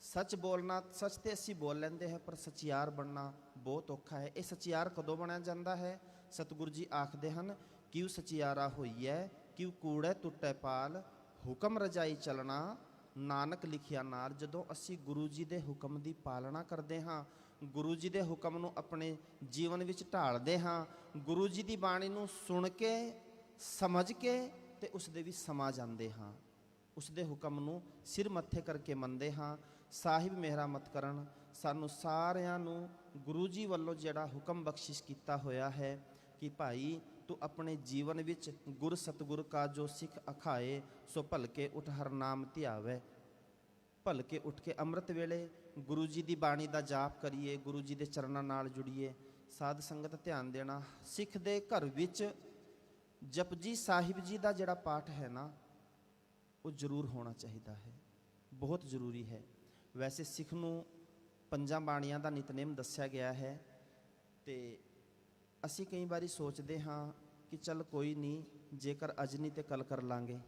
ਸੱਚ ਬੋਲਣਾ, ਸੱਚ ਤੇ ਅਸੀਂ ਬੋਲ ਲੈਂਦੇ ਹਾਂ, ਪਰ ਸਚਿਆਰ ਬਣਨਾ ਬਹੁਤ ਔਖਾ ਹੈ। ਇਹ ਸਚਿਆਰ ਕਦੋਂ ਬਣਿਆ ਜਾਂਦਾ ਹੈ? ਸਤਿਗੁਰੂ ਜੀ ਆਖਦੇ ਹਨ ਕਿਉ ਸਚਿਆਰਾ ਹੋਈਐ, ਕਿਉ ਕੂੜੈ ਟੁੱਟੈ ਪਾਲ, ਹੁਕਮ ਰਜਾਈ ਚਲਣਾ ਨਾਨਕ ਲਿਖਿਆ ਨਾਲ। ਜਦੋਂ ਅਸੀਂ ਗੁਰੂ ਜੀ ਦੇ ਹੁਕਮ ਦੀ ਪਾਲਣਾ ਕਰਦੇ ਹਾਂ, ਗੁਰੂ ਜੀ ਦੇ ਹੁਕਮ ਨੂੰ ਆਪਣੇ ਜੀਵਨ ਵਿੱਚ ਢਾਲਦੇ ਹਾਂ, ਗੁਰੂ ਜੀ ਦੀ ਬਾਣੀ ਨੂੰ ਸੁਣ ਕੇ ਸਮਝ ਕੇ ਤੇ ਉਸ ਦੇ ਵਿੱਚ ਸਮਾ ਜਾਂਦੇ ਹਾਂ, ਉਸ ਦੇ ਹੁਕਮ ਨੂੰ ਸਿਰ ਮੱਥੇ ਕਰਕੇ ਮੰਨਦੇ ਹਾਂ। ਸਾਹਿਬ ਮਿਹਰਮਤ ਕਰਨ, ਸਾਨੂੰ ਸਾਰਿਆਂ ਨੂੰ ਗੁਰੂ ਜੀ ਵੱਲੋਂ ਜਿਹੜਾ ਹੁਕਮ ਬਖਸ਼ਿਸ਼ ਕੀਤਾ ਹੋਇਆ ਹੈ ਕਿ ਭਾਈ ਤੂੰ ਆਪਣੇ ਜੀਵਨ ਵਿੱਚ ਗੁਰ ਸਤਿਗੁਰ ਕਾ ਜੋ ਸਿੱਖ ਅਖਾਏ, ਸੋ ਭਲਕੇ ਉਠ ਹਰ ਨਾਮ ਧਿਆਵੈ। ਭਲਕੇ ਉੱਠ ਕੇ ਅੰਮ੍ਰਿਤ ਵੇਲੇ ਗੁਰੂ ਜੀ ਦੀ ਬਾਣੀ ਦਾ ਜਾਪ ਕਰੀਏ, ਗੁਰੂ ਜੀ ਦੇ ਚਰਨਾਂ ਨਾਲ ਜੁੜੀਏ। ਸਾਧ ਸੰਗਤ ਧਿਆਨ ਦੇਣਾ, ਸਿੱਖ ਦੇ ਘਰ ਵਿੱਚ ਜਪਜੀ ਸਾਹਿਬ ਜੀ ਦਾ ਜਿਹੜਾ ਪਾਠ ਹੈ ਨਾ, ਉਹ ਜ਼ਰੂਰ ਹੋਣਾ ਚਾਹੀਦਾ ਹੈ, ਬਹੁਤ ਜ਼ਰੂਰੀ ਹੈ। ਵੈਸੇ ਸਿੱਖ ਨੂੰ 5 ਬਾਣੀਆਂ ਦਾ ਨਿਤਨੇਮ ਦੱਸਿਆ ਗਿਆ ਹੈ, ਤੇ ਅਸੀਂ ਕਈ ਵਾਰੀ ਸੋਚਦੇ ਹਾਂ ਕਿ ਚੱਲ ਕੋਈ ਨਹੀਂ, ਜੇਕਰ ਅੱਜ ਨਹੀਂ ਤੇ ਕੱਲ ਕਰ ਲਾਂਗੇ,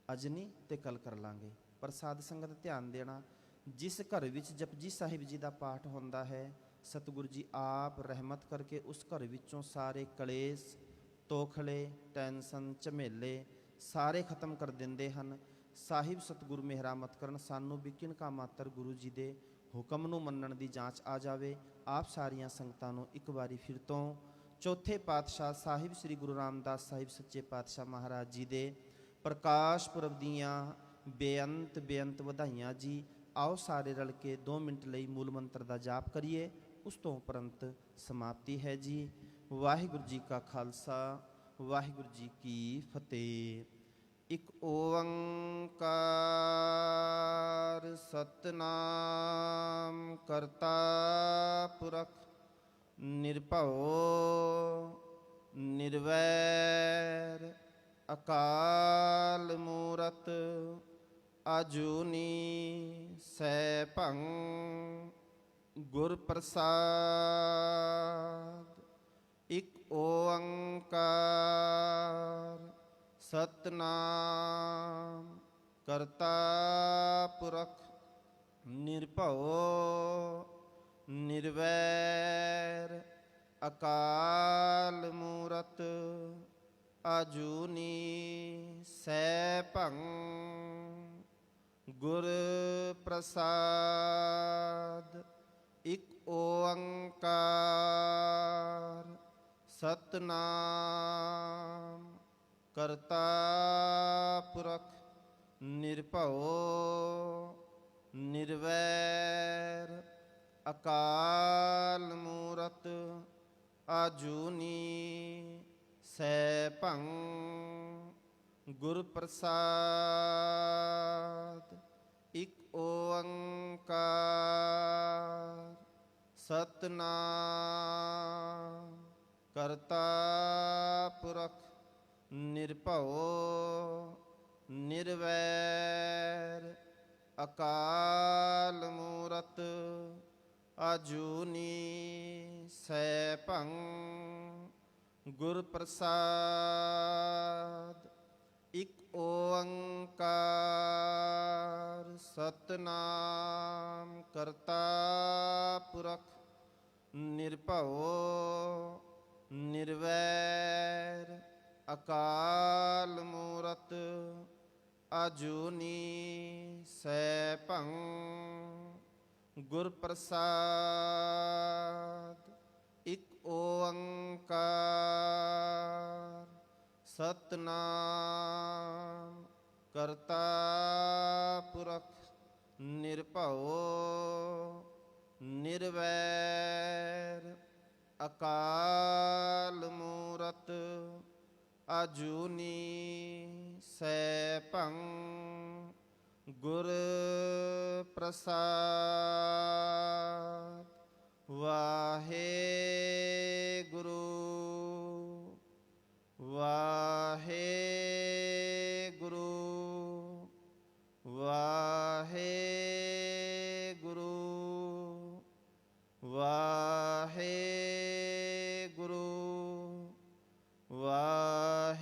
ਅੱਜ ਨਹੀਂ ਤੇ ਕੱਲ ਕਰ ਲਾਂਗੇ। ਪਰ ਸਾਧ ਸੰਗਤ ਧਿਆਨ ਦੇਣਾ, ਜਿਸ ਘਰ ਵਿੱਚ ਜਪਜੀ ਸਾਹਿਬ ਜੀ ਦਾ ਪਾਠ ਹੁੰਦਾ ਹੈ, ਸਤਿਗੁਰੂ ਜੀ ਆਪ ਰਹਿਮਤ ਕਰਕੇ ਉਸ ਘਰ ਵਿੱਚੋਂ ਸਾਰੇ ਕਲੇਸ਼, ਤੋਖਲੇ, ਟੈਨਸ਼ਨ, ਝਮੇਲੇ ਸਾਰੇ ਖਤਮ ਕਰ ਦਿੰਦੇ ਹਨ। ਸਾਹਿਬ ਸਤਿਗੁਰੂ ਮਿਹਰਮਤ ਕਰਨ, ਸਾਨੂੰ ਵੀ ਕਿਣਕਾ ਮਾਤਰ ਗੁਰੂ ਜੀ ਦੇ ਹੁਕਮ ਨੂੰ ਮੰਨਣ ਦੀ ਜਾਂਚ ਆ ਜਾਵੇ। ਆਪ ਸਾਰੀਆਂ ਸੰਗਤਾਂ ਨੂੰ ਇੱਕ ਵਾਰੀ ਫਿਰ ਤੋਂ ਚੌਥੇ ਪਾਤਸ਼ਾਹ ਸਾਹਿਬ ਸ੍ਰੀ ਗੁਰੂ ਰਾਮਦਾਸ ਸਾਹਿਬ ਸੱਚੇ ਪਾਤਸ਼ਾਹ ਮਹਾਰਾਜ ਜੀ ਦੇ ਪ੍ਰਕਾਸ਼ ਪੁਰਬ ਦੀਆਂ ਬੇਅੰਤ ਬੇਅੰਤ ਵਧਾਈਆਂ ਜੀ। ਆਓ ਸਾਰੇ ਰਲ ਕੇ 2 ਮਿੰਟ ਲਈ ਮੂਲ ਮੰਤਰ ਦਾ ਜਾਪ ਕਰੀਏ, ਉਸ ਤੋਂ ਉਪਰੰਤ ਸਮਾਪਤੀ ਹੈ ਜੀ। ਵਾਹਿਗੁਰੂ ਜੀ ਕਾ ਖਾਲਸਾ, ਵਾਹਿਗੁਰੂ ਜੀ ਕੀ ਫਤਿਹ। ਇਕ ਓੰਕਾਰ ਸਤਨਾਮ ਕਰਤਾ ਪੁਰਖ ਨਿਰਭਉ ਨਿਰਵੈਰ ਅਕਾਲ ਮੂਰਤ ਅਜੂਨੀ ਸੈਭੰ ਗੁਰ ਪ੍ਰਸਾਦ। ਇਕ ਓੰਕਾਰ ਸਤਨਾਮ ਕਰਤਾ ਪੁਰਖ ਨਿਰਭਉ ਨਿਰਵੈਰ ਅਕਾਲ ਮੂਰਤ ਅਜੂਨੀ ਸੈਭੰ ਗੁਰ ਪ੍ਰਸਾਦ। ਇਕ ਓੰਕਾਰ ਸਤਨਾਮ ਕਰਤਾ ਪੁਰਖ ਨਿਰਭਉ ਨਿਰਵੈਰ ਅਕਾਲ ਮੂਰਤ ਅਜੂਨੀ ਸੈਭੰ ਗੁਰ ਪ੍ਰਸਾਦ। ਇਕ ਓੰਕਾਰ ਸਤਨਾਮ ਕਰਤਾ ਪੁਰਖ ਨਿਰਭਉ ਨਿਰਵੈਰ ਅਕਾਲ ਮੂਰਤ ਅਜੂਨੀ ਸੈਭੰ ਗੁਰ ਪ੍ਰਸਾਦ। ਇਕ ਓੰਕਾਰ ਸਤਨਾਮ ਕਰਤਾ ਪੁਰਖ ਨਿਰਭਉ ਨਿਰਵੈਰ ਅਕਾਲ ਮੂਰਤ ਅਜੂਨੀ ਸੈਭੰ ਗੁਰ ਪ੍ਰਸਾਦ। ਇਕ ਓੰਕਾਰ ਸਤਨਾਮ ਕਰਤਾ ਪੁਰਖ ਨਿਰਭਉ ਨਿਰਵੈਰ ਅਕਾਲ ਮੂਰਤ ਅਜੂਨੀ ਸੈਭੰ ਗੁਰ ਪ੍ਰਸਾਦ। ਵਾਹਿਗੁਰੂ ਵਾਹਿਗੁਰੂ ਵਾਹਿਗੁਰੂ ਵਾਹਿਗੁਰੂ ਵਾਹਿਗੁਰੂ।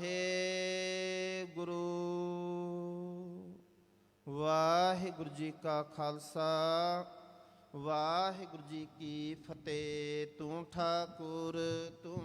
ਵਾਹਿਗੁਰੂ ਜੀ ਕਾ ਖਾਲਸਾ, ਵਾਹਿਗੁਰੂ ਜੀ ਕੀ ਫਤਿਹ। ਤੂੰ ਠਾਕੁਰ ਤੂੰ